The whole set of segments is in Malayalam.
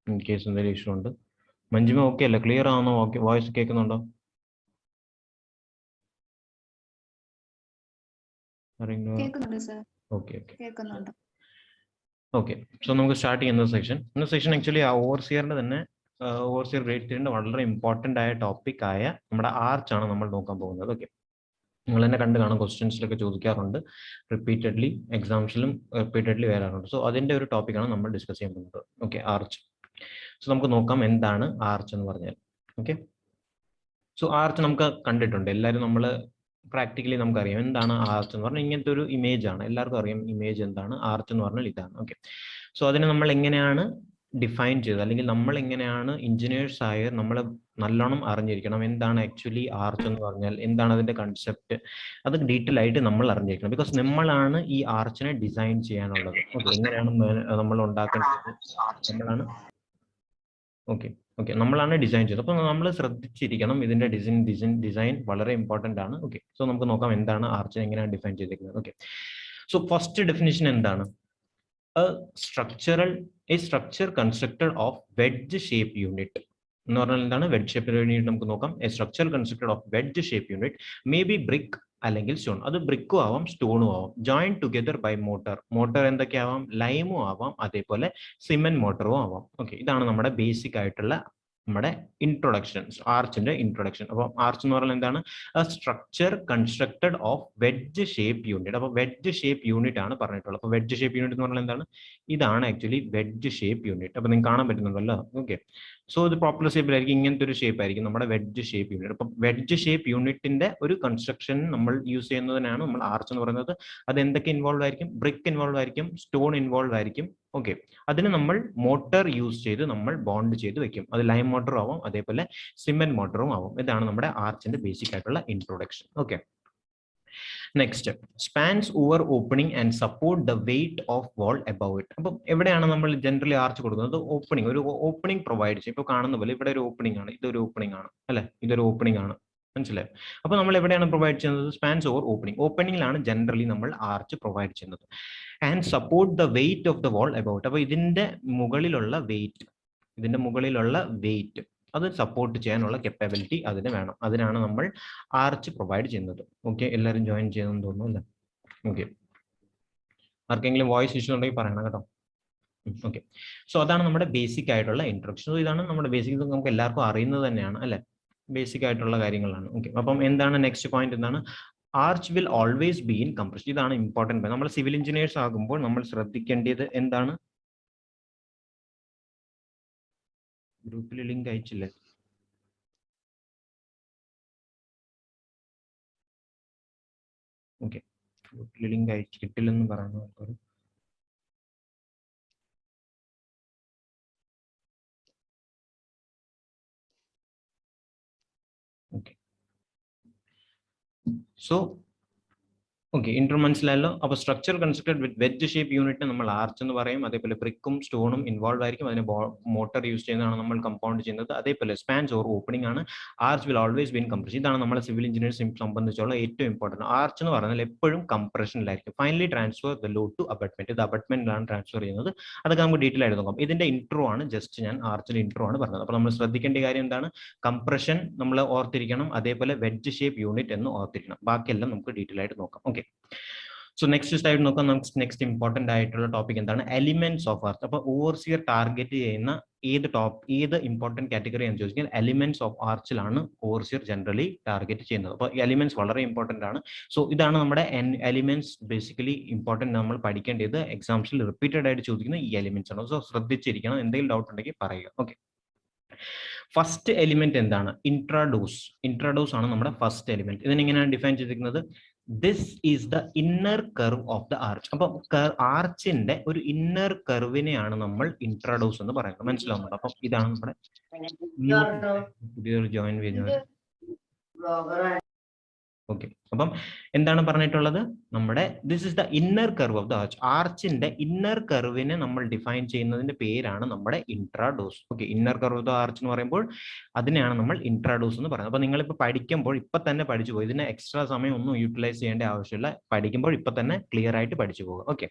ഇൻ കേസ് എന്തെങ്കിലും ഇഷ്യൂ ഉണ്ട്. മഞ്ജിമ ഓക്കെ അല്ലേ? ക്ലിയർ ആണോ? ഓക്കെ, വോയിസ് കേൾക്കുന്നുണ്ടോ? Okay okay. സോ നമുക്ക് സ്റ്റാർട്ട് ചെയ്യുന്ന സെക്ഷൻ. ഇന്ന സെക്ഷൻ ആക്ച്വലി ആ ഓവർസിയറിന്റെ തന്നെ ഓവർസിയർ ഗ്രേഡ് 3 വളരെ ഇമ്പോർട്ടൻ്റ് ആയ ടോപ്പിക് ആയ നമ്മുടെ ആർച്ചാണ് നമ്മൾ നോക്കാൻ പോകുന്നത്. ഓക്കെ, നിങ്ങൾ തന്നെ കണ്ട് കാണും, ക്വസ്റ്റ്യൻസിലൊക്കെ ചോദിക്കാറുണ്ട്, റിപ്പീറ്റഡ്ലി എക്സാംസിലും റിപ്പീറ്റഡ്ലി വരാറുണ്ട്. സോ അതിൻ്റെ ഒരു ടോപ്പിക്കാണ് നമ്മൾ ഡിസ്കസ് ചെയ്യാൻ പോകുന്നത്. Okay, arch. സോ നമുക്ക് നോക്കാം എന്താണ് ആർച്ച് എന്ന് പറഞ്ഞാൽ. ഓക്കെ, സോ ആർച്ച് നമുക്ക് കണ്ടിട്ടുണ്ട് എല്ലാവരും. നമ്മൾ പ്രാക്ടിക്കലി നമുക്കറിയാം എന്താണ് ആർച്ച് എന്ന് പറഞ്ഞാൽ. ഇങ്ങനത്തെ ഒരു ഇമേജ് ആണ്, എല്ലാവർക്കും അറിയാം ഇമേജ് എന്താണ്. ആർച്ച് എന്ന് പറഞ്ഞാൽ ഇതാണ്. ഓക്കെ, സോ അതിനെ നമ്മൾ എങ്ങനെയാണ് ഡിഫൈൻ ചെയ്തത്, അല്ലെങ്കിൽ നമ്മൾ എങ്ങനെയാണ് എഞ്ചിനീയേഴ്സ് ആയ നമ്മൾ നല്ലോണം അറിഞ്ഞിരിക്കണം എന്താണ് ആക്ച്വലി ആർച്ച് എന്ന് പറഞ്ഞാൽ, എന്താണ് അതിന്റെ കൺസെപ്റ്റ്, അത് ഡീറ്റെയിൽ ആയിട്ട് നമ്മൾ അറിഞ്ഞിരിക്കണം. ബിക്കോസ് നമ്മളാണ് ഈ ആർച്ചിനെ ഡിസൈൻ ചെയ്യാനുള്ളത്. ഓക്കെ, എങ്ങനെയാണ് നമ്മൾ ഉണ്ടാക്കേണ്ടത്, നമ്മളാണ്. ഓക്കെ ഓക്കെ, നമ്മളാണ് ഡിസൈൻ ചെയ്തത്. അപ്പോൾ നമ്മൾ ശ്രദ്ധിച്ചിരിക്കണം, ഇതിന്റെ ഡിസൈൻ വളരെ ഇമ്പോർട്ടൻ്റ് ആണ്. ഓക്കെ, സോ നമുക്ക് നോക്കാം എന്താണ് ആർച്ചിനെ എങ്ങനെയാണ് ഡിഫൈൻ ചെയ്തിരിക്കുന്നത്. ഓക്കെ, സോ ഫസ്റ്റ് ഡെഫിനിഷൻ എന്താണ്? A structure constructed of wedge shape unit എന്ന് പറഞ്ഞാൽ എന്താണ്? വെഡ്ജ് ഷേപ്പ് യൂണിറ്റ് നമുക്ക് നോക്കാം. A structure constructed of wedge shape unit may be brick അല്ലെങ്കിൽ സ്റ്റോൺ. അത് ബ്രിക്കും ആവാം സ്റ്റോണും ആവാം. ജോയിൻ ടുഗെദർ ബൈ മോട്ടർ എന്തൊക്കെ ആവാം? ലൈമും ആവാം, അതേപോലെ സിമെന്റ് മോട്ടറും ആവാം. ഓക്കെ, ഇതാണ് നമ്മുടെ ബേസിക് ആയിട്ടുള്ള നമ്മുടെ ഇൻട്രൊഡക്ഷൻസ്, ആർച്ചിന്റെ ഇൻട്രൊഡക്ഷൻ. അപ്പോൾ ആർച്ച് എന്ന് പറഞ്ഞാൽ എന്താണ്? Structure constructed of wedge shape unit. അപ്പോൾ വെഡ്ജ് ഷേപ്പ് യൂണിറ്റ് ആണ് പറഞ്ഞിട്ടുള്ളത്. അപ്പോൾ വെഡ്ജ് ഷേപ്പ് യൂണിറ്റ് എന്ന് പറഞ്ഞാൽ എന്താണ്? ഇതാണ് ആക്ച്വലി വെഡ്ജ് ഷേപ്പ് യൂണിറ്റ്. അപ്പോൾ നിങ്ങൾക്ക് കാണാൻ പറ്റുന്നുണ്ടല്ലോ. ഓക്കെ, സോ ഇത് പ്രോപ്പർ ഷേപ്പിലായിരിക്കും, ഇങ്ങനത്തെ ഒരു ഷേപ്പ് ആയിരിക്കും നമ്മുടെ വെഡ്ജ് ഷേപ്പ് യൂണിറ്റ്. അപ്പം വെഡ്ജ് ഷേപ്പ് യൂണിറ്റിന്റെ ഒരു കൺസ്ട്രക്ഷൻ നമ്മൾ യൂസ് ചെയ്യുന്നതിനാണ് നമ്മൾ ആർച്ച് എന്ന് പറയുന്നത്. അത് എന്തൊക്കെ ഇൻവോൾവ് ആയിരിക്കും? ബ്രിക്ക് ഇൻവോൾവ് ആയിരിക്കും, സ്റ്റോൺ ഇൻവോൾവ് ആയിരിക്കും. ഓക്കെ, അതിന് നമ്മൾ മോട്ടർ യൂസ് ചെയ്ത് നമ്മൾ ബോണ്ട് ചെയ്ത് വെക്കും. അത് ലൈം മോട്ടറും ആവും, അതേപോലെ സിമെന്റ് മോട്ടറും ആവും. ഇതാണ് നമ്മുടെ ആർച്ചിന്റെ ബേസിക് ആയിട്ടുള്ള introduction. Okay, next, spans over opening and support the weight of wall above it. അപ്പം എവിടെയാണ് നമ്മൾ ജനറലി ആർച്ച് കൊടുക്കുന്നത്? ഓപ്പണിംഗ്, ഒരു ഓപ്പണിംഗ് പ്രൊവൈഡ് ചെയ്യും. ഇപ്പോൾ കാണുന്ന പോലെ ഇവിടെ ഒരു ഓപ്പണിംഗ് ആണ്, ഇതൊരു ഓപ്പണിംഗ് ആണ് അല്ലെ, ഇതൊരു ഓപ്പണിംഗ് ആണ്, മനസ്സിലായി? അപ്പൊ നമ്മൾ എവിടെയാണ് പ്രൊവൈഡ് ചെയ്യുന്നത്? സ്പാൻസ് ഓവർ ഓപ്പണിംഗ്, ഓപ്പണിംഗിലാണ് ജനറലി നമ്മൾ ആർച്ച് പ്രൊവൈഡ് ചെയ്യുന്നത്. And support the weight of the wall about. അപ്പൊ ഇതിന്റെ മുകളിലുള്ള വെയിറ്റ് അത് സപ്പോർട്ട് ചെയ്യാനുള്ള കെപ്പബിലിറ്റി അതിന് വേണം. അതിനാണ് നമ്മൾ ആർച്ച് പ്രൊവൈഡ് ചെയ്യുന്നത്. ഓക്കെ, എല്ലാവരും ജോയിൻ ചെയ്യുമെന്ന് തോന്നുന്നു അല്ലേ? ഓക്കെ, ആർക്കെങ്കിലും വോയിസ് ഇഷ്യൂ ഉണ്ടെങ്കിൽ പറയണം കേട്ടോ. ഓക്കെ, സോ അതാണ് നമ്മുടെ ബേസിക് ആയിട്ടുള്ള ഇൻട്രൊഡക്ഷൻ. സോ ഇതാണ് നമ്മുടെ ബേസിക്, നമുക്ക് എല്ലാവർക്കും അറിയുന്നത് തന്നെയാണ് അല്ലെ, ബേസിക് ആയിട്ടുള്ള കാര്യങ്ങളാണ്. ഓക്കെ, അപ്പം എന്താണ് നെക്സ്റ്റ് പോയിന്റ്? എന്താണ്? Arch will always be in compression. ഇതാണ് ഇമ്പോർട്ടൻറ്റ്. നമ്മൾ സിവിൽ എഞ്ചിനീയേഴ്സ് ആകുമ്പോൾ നമ്മൾ ശ്രദ്ധിക്കേണ്ടത് എന്താണ്? ഗ്രൂപ്പിൽ ലിങ്ക് അയച്ചില്ലേ? ഓക്കെ, ഗ്രൂപ്പിൽ ലിങ്ക് അയച്ചിട്ടില്ലെന്ന് പറയുന്നു. ഓക്കെ, സോ ഓക്കെ, ഇന്റർ മനസ്സിലായല്ലോ. അപ്പോൾ സ്ട്രക്ചർ കൺസ്ട്രക്റ്റഡ് വിത്ത് വെഡ്ജ് ഷേപ്പ് യൂണിറ്റ് നമ്മൾ ആർച്ച് എന്ന് പറയും. അതേപോലെ ബ്രിക്കും സ്റ്റോണും ഇൻവോൾവ് ആയിരിക്കും. അതിന് മോട്ടർ യൂസ് ചെയ്യുന്നതാണ് നമ്മൾ കമ്പൗണ്ട് ചെയ്യുന്നത്. അതേപോലെ സ്പാൻസ് ഓർ ഓപ്പണിംഗ് ആണ്. Arch will always be in compression. ഇതാണ് നമ്മളെ സിവിൽ എഞ്ചിനീയേഴ്സിനെ സംബന്ധിച്ചുള്ള ഏറ്റവും ഇമ്പോർട്ടൻറ്റ്. ആർച്ച് എന്ന് പറഞ്ഞാൽ എപ്പോഴും കംപ്രഷനിലായിരിക്കും. Finally transfer the load to abutment. ഇത് അബട്ട്മെന്റിലാണ് ട്രാൻസ്ഫർ ചെയ്യുന്നത്. അതൊക്കെ നമുക്ക് ഡീറ്റെയിൽ ആയിട്ട് നോക്കാം. ഇതിന്റെ ഇൻട്രോ ആണ്, ജസ്റ്റ് ഞാൻ ആർച്ചിന്റെ ഇൻട്രോ ആണ് പറഞ്ഞത്. അപ്പോൾ നമ്മൾ ശ്രദ്ധിക്കേണ്ട കാര്യം എന്താണ്? കംപ്രഷൻ നമ്മൾ ഓർത്തിരിക്കണം, അതേപോലെ വെഡ്ജ് ഷേപ്പ് യൂണിറ്റ് എന്ന് ഓർത്തിരിക്കണം. ബാക്കിയെല്ലാം നമുക്ക് ഡീറ്റെയിൽ ആയിട്ട് നോക്കാം. ഓക്കെ, സോ നെക്സ്റ്റ് സ്ലൈഡ് നോക്കാം. നമുക്ക് നെക്സ്റ്റ് ഇമ്പോർട്ടന്റ് ആയിട്ടുള്ള ടോപ്പിക് എന്താണ്? Elements of arch. അപ്പോൾ ഓവർസിയർ ടാർഗറ്റ് ചെയ്യുന്ന ഏത് ഇമ്പോർട്ടന്റ് കാറ്റഗറി എന്ന് ചോദിച്ചാൽ എലിമെന്റ്സ് ഓഫ് ആർച്ചിലാണ് ഓവർസിയർ ജനറലി ടാർഗറ്റ് ചെയ്യുന്നത്. അപ്പോൾ എലിമെന്റ്സ് വളരെ ഇമ്പോർട്ടന്റ് ആണ്. സോ ഇതാണ് നമ്മുടെ എലിമെന്റ്സ്. ബേസിക്കലി ഇമ്പോർട്ടന്റ് നമ്മൾ പഠിക്കേണ്ടത്, എക്സാംസിൽ റിപ്പീറ്റഡ് ആയിട്ട് ചോദിക്കുന്ന ഈ എലിമെന്റ്സ് ആണ്. സോ ശ്രദ്ധിച്ചിരിക്കണം, എന്തെങ്കിലും ഡൗട്ട് ഉണ്ടെങ്കിൽ പറയുക. ഓക്കെ, ഫസ്റ്റ് എലിമെന്റ് എന്താണ്? ഇൻട്രാഡോസ് ആണ് നമ്മുടെ ഫസ്റ്റ് എലിമെന്റ്. ഇതിനെങ്ങനെയാണ് ഡിഫൈൻ ചെയ്തിരിക്കുന്നത്? This is the inner curve of the arch. അപ്പൊ ആർച്ചിന്റെ ഒരു ഇന്നർ കർവിനെയാണ് നമ്മൾ ഇൻട്രാഡോസ് എന്ന് പറയുന്നത്. മനസ്സിലാവുന്നുണ്ട്? അപ്പം ഇതാണ് നമ്മുടെ പുതിയൊരു ജോയിൻ ചെയ്യുന്നത്. ഓക്കെ, അപ്പം എന്താണ് പറഞ്ഞിട്ടുള്ളത്? നമ്മുടെ this is the inner curve of the arch. ആർച്ചിന്റെ ഇന്നർ കർവിനെ നമ്മൾ ഡിഫൈൻ ചെയ്യുന്നതിന്റെ പേരാണ് നമ്മുടെ intrados. Okay, inner curve of the arch എന്ന് പറയുമ്പോൾ അതിനെയാണ് നമ്മൾ ഇൻട്രാഡോസ് എന്ന് പറയുന്നത്. അപ്പൊ നിങ്ങളിപ്പോൾ പഠിക്കുമ്പോൾ ഇപ്പൊ തന്നെ പഠിച്ചു പോകും. ഇതിന് എക്സ്ട്രാ സമയം ഒന്നും യൂട്ടിലൈസ് ചെയ്യേണ്ട ആവശ്യമില്ല. പഠിക്കുമ്പോൾ ഇപ്പൊ തന്നെ ക്ലിയർ ആയിട്ട് പഠിച്ചു പോകുക. ഓക്കെ,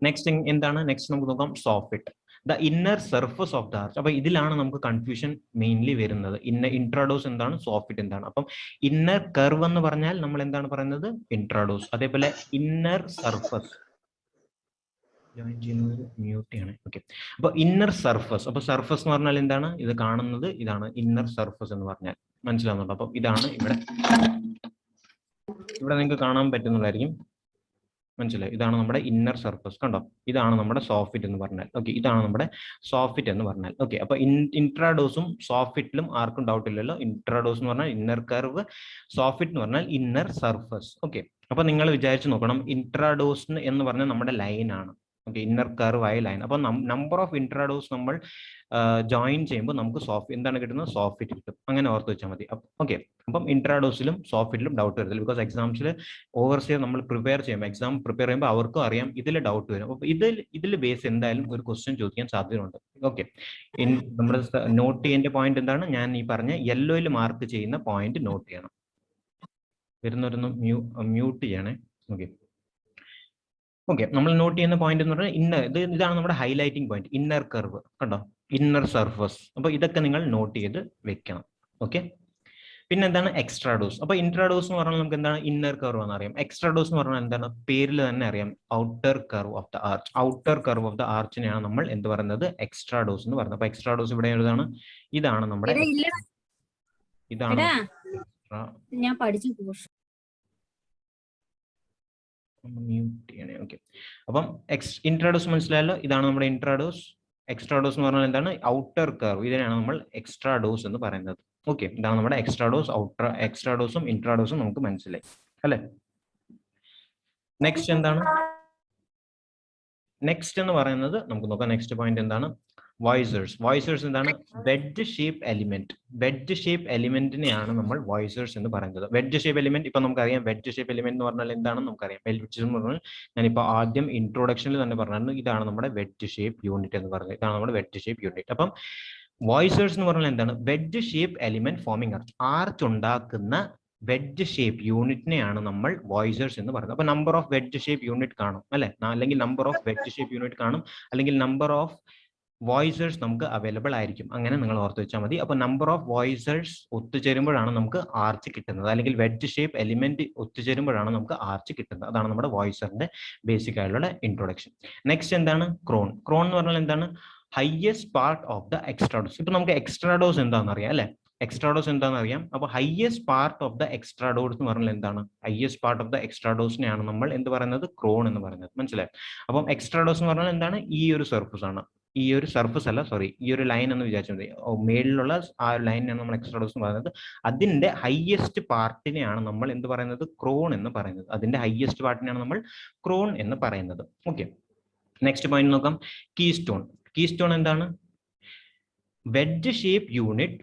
നെക്സ്റ്റ് എന്താണ്? നെക്സ്റ്റ് നമുക്ക് നോക്കാം soffit. The inner surface of the arch. അപ്പൊ ഇതിലാണ് നമുക്ക് കൺഫ്യൂഷൻ മെയിൻലി വരുന്നത്. ഇൻട്രാഡോസ് എന്താണ്, സോഫിറ്റ് എന്താണ്. അപ്പം ഇന്നർ കർവ് എന്ന് പറഞ്ഞാൽ നമ്മൾ എന്താണ് പറയുന്നത്, ഇൻട്രാഡോസ്. അതേപോലെ ഇന്നർ സർഫസ്, ജോയിൻ ചെയ്യുന്നത് മ്യൂട്ട് ചെയ്യണേ. ഓക്കെ, അപ്പൊ ഇന്നർ സർഫസ്, അപ്പൊ സർഫസ് എന്ന് പറഞ്ഞാൽ എന്താണ്, ഇത് കാണുന്നത് ഇതാണ് ഇന്നർ സർഫസ് എന്ന് പറഞ്ഞാൽ, മനസ്സിലാവുന്നുണ്ടോ. അപ്പൊ ഇതാണ് ഇവിടെ നിങ്ങൾക്ക് കാണാൻ പറ്റുന്നതായിരിക്കും, മനസ്സിലായി. ഇതാണ് നമ്മുടെ ഇന്നർ സർഫസ്, കണ്ടോ, ഇതാണ് നമ്മുടെ സോഫിറ്റ് എന്ന് പറഞ്ഞാൽ. ഓക്കെ, ഇതാണ് നമ്മുടെ സോഫിറ്റ് എന്ന് പറഞ്ഞാൽ. ഓക്കെ, അപ്പൊ ഇൻട്രാഡോസും സോഫിറ്റിലും ആർക്കും ഡൗട്ട് ഇല്ലല്ലോ. ഇൻട്രാഡോസ് എന്ന് പറഞ്ഞാൽ ഇന്നർ കർവ്, സോഫിറ്റ് എന്ന് പറഞ്ഞാൽ ഇന്നർ സർഫസ്. ഓക്കെ, അപ്പൊ നിങ്ങൾ വിചാരിച്ചു നോക്കണം, ഇൻട്രാഡോസ് എന്ന് പറഞ്ഞാൽ നമ്മുടെ ലൈൻ ആണ്. ഓക്കെ, ഇന്നർ കർവ് ആയ ലൈൻ. അപ്പൊ നമ്പർ ഓഫ് ഇൻട്രാഡോസ് നമ്മൾ ജോയിൻ ചെയ്യുമ്പോൾ നമുക്ക് എന്താണ് കിട്ടുന്നത്, സോഫിറ്റ് കിട്ടും. അങ്ങനെ ഓർത്ത് വെച്ചാൽ മതി. ഓക്കെ, അപ്പം ഇൻട്രാഡോസിലും സോഫിറ്റിലും ഡൗട്ട് വരത്തില്ല. ബിക്കോസ് എക്സാംസിൽ ഓവർസിയർ നമ്മൾ പ്രിപ്പയർ ചെയ്യുമ്പോൾ, എക്സാം പ്രിപ്പയർ ചെയ്യുമ്പോൾ അവർക്കും അറിയാം ഇതിൽ ഡൗട്ട് വരും. അപ്പൊ ഇതിൽ ബേസ് എന്തായാലും ഒരു ക്വസ്റ്റ്യൻ ചോദിക്കാൻ സാധ്യതയുണ്ട്. ഓക്കെ, നമ്മുടെ നോട്ട് ചെയ്യേണ്ട പോയിന്റ് എന്താണ്, ഞാൻ ഈ പറഞ്ഞ യെല്ലോയിൽ മാർക്ക് ചെയ്യുന്ന പോയിന്റ് നോട്ട് ചെയ്യണം. വരുന്നവരൊന്ന് മ്യൂട്ട് ചെയ്യണേ. ഓക്കെ ഓക്കെ, നമ്മൾ നോട്ട് ചെയ്യുന്ന പോയിന്റ് എന്ന് പറഞ്ഞാൽ ഇതാണ് നമ്മുടെ ഹൈലൈറ്റിംഗ് പോയിന്റ്, ഇന്നർ കർവ്, കണ്ടോ, ഇന്നർ സർഫസ്. അപ്പൊ ഇതൊക്കെ നിങ്ങൾ നോട്ട് ചെയ്ത് വെക്കണം. ഓക്കെ, പിന്നെ എന്താണ് എക്സ്ട്രാഡോസ്. അപ്പൊ ഇൻട്രാഡോസ് എന്ന് പറഞ്ഞാൽ നമുക്ക് എന്താണ്, ഇന്നർ കർവ് എന്ന് അറിയാം. എക്സ്ട്രാഡോസ് എന്ന് പറഞ്ഞാൽ എന്താണ്, പേരിൽ തന്നെ അറിയാം, outer curve of the arch. Outer curve of the ആർച്ചിനെയാണ് നമ്മൾ എന്ത് പറയുന്നത്, എക്സ്ട്രാഡോസ് എന്ന് പറയുന്നത്. അപ്പൊ എക്സ്ട്രാഡോസ് ഇവിടെ ഏതാണ്, ഇതാണ് നമ്മുടെ, ഇതാണ് ഞാൻ പഠിച്ച മ്യൂട്ട് ചെയ്യണേ. ഓക്കെ, അപ്പം ഇൻട്രാഡോസ് മനസ്സിലായല്ലോ, ഇതാണ് നമ്മുടെ ഇൻട്രാഡോസ്. എക്സ്ട്രാഡോസ് എന്ന് പറഞ്ഞാൽ എന്താണ്, ഔട്ടർ കർവ്, ഇതിനാണ് നമ്മൾ എക്സ്ട്രാഡോസ് എന്ന് പറയുന്നത്. ഓക്കെ, ഇതാണ് നമ്മുടെ എക്സ്ട്രാഡോസ്. എക്സ്ട്രാഡോസും ഇൻട്രാഡോസും നമുക്ക് മനസ്സിലായി അല്ലെ. നെക്സ്റ്റ് എന്താണ്, നെക്സ്റ്റ് എന്ന് പറയുന്നത് നമുക്ക് നോക്കാം. നെക്സ്റ്റ് പോയിന്റ് എന്താണ്, വോയ്സേഴ്സ്. വോയ്സേഴ്സ് എന്താണ്, wedge shape element. Wedge shape എലിമെന്റിനെയാണ് നമ്മൾ വോയ്സേഴ്സ് എന്ന് പറയുന്നത്. വെഡ്ജ് ഷേപ്പ് എലിമെന്റ് ഇപ്പൊ നമുക്കറിയാം, വെഡ്ജ് ഷേപ്പ് എലിമെന്റ് എന്ന് പറഞ്ഞാൽ എന്താണെന്ന് നമുക്കറിയാം. വെഡ്ജ് എന്ന് പറഞ്ഞാൽ ഞാനിപ്പോ ആദ്യം ഇൻട്രോഡക്ഷനിൽ തന്നെ പറഞ്ഞായിരുന്നു, ഇതാണ് നമ്മുടെ വെഡ്ജ് ഷേപ്പ് യൂണിറ്റ് എന്ന് പറയുന്നത്. ഇതാണ് നമ്മുടെ വെഡ്ജ് ഷേപ്പ് യൂണിറ്റ്. അപ്പം വോയ്സേഴ്സ് എന്ന് പറഞ്ഞാൽ എന്താണ്, wedge shape element forming arch. Arch ഉണ്ടാക്കുന്ന വെഡ്ജ് ഷേപ്പ് യൂണിറ്റിനെയാണ് നമ്മൾ വോയ്സേഴ്സ് എന്ന് പറയുന്നത്. അപ്പൊ number of wedge shape unit കാണും അല്ലെ, അല്ലെങ്കിൽ number of wedge shape unit കാണും, അല്ലെങ്കിൽ നമ്പർ ഓഫ് വോയ്സേഴ്സ് നമുക്ക് അവൈലബിൾ ആയിരിക്കും. അങ്ങനെ നിങ്ങൾ ഓർത്ത് വെച്ചാൽ മതി. അപ്പൊ നമ്പർ ഓഫ് വോയ്സേഴ്സ് ഒത്തുചേരുമ്പോഴാണ് നമുക്ക് ആർച്ച് കിട്ടുന്നത്, അല്ലെങ്കിൽ വെഡ്ജ് ഷേപ്പ് എലിമെന്റ് ഒത്തുചേരുമ്പോഴാണ് നമുക്ക് ആർച്ച് കിട്ടുന്നത്. അതാണ് നമ്മുടെ വോയ്സറിന്റെ ബേസിക് ആയിട്ടുള്ള ഇൻട്രൊഡക്ഷൻ. നെക്സ്റ്റ് എന്താണ്, ക്രോൺ. ക്രോൺ എന്ന് പറഞ്ഞാൽ എന്താണ്, highest part of the extrados. ഇപ്പൊ നമുക്ക് എക്സ്ട്രാഡോസ് എന്താണെന്ന് അറിയാം അല്ലെ, എക്സ്ട്രാഡോസ് എന്താണെന്ന് അറിയാം. അപ്പൊ highest part of the extrados എന്ന് പറഞ്ഞാൽ എന്താണ്, ഹയസ്റ്റ് പാർട്ട് ഓഫ് ദ എക്സ്ട്രാഡോസിനെയാണ് നമ്മൾ എന്ത് പറയുന്നത്, ക്രോൺ എന്ന് പറയുന്നത്. മനസ്സിലായി. അപ്പം എക്സ്ട്രാഡോസ് എന്ന് പറഞ്ഞാൽ എന്താണ്, ഈ ഒരു സർഫസ് ആണ്, ഈ ഒരു സർഫസ് അല്ല, സോറി, ഈ ഒരു ലൈൻ എന്ന് വിചാരിച്ചാൽ മതി. മേളിലുള്ള ആ ലൈനാണ് നമ്മൾ എക്സ്ട്രാഡോസ് എന്ന് പറയുന്നത്. അതിന്റെ ഹയസ്റ്റ് പാർട്ടിനെയാണ് നമ്മൾ എന്ത് പറയുന്നത്, ക്രോൺ എന്ന് പറയുന്നത്. അതിന്റെ ഹയസ്റ്റ് പാർട്ടിനെയാണ് നമ്മൾ ക്രോൺ എന്ന് പറയുന്നത്. ഓക്കെ, നെക്സ്റ്റ് പോയിന്റ് നോക്കാം, കീസ്റ്റോൺ. കീസ്റ്റോൺ എന്താണ്, wedge shape unit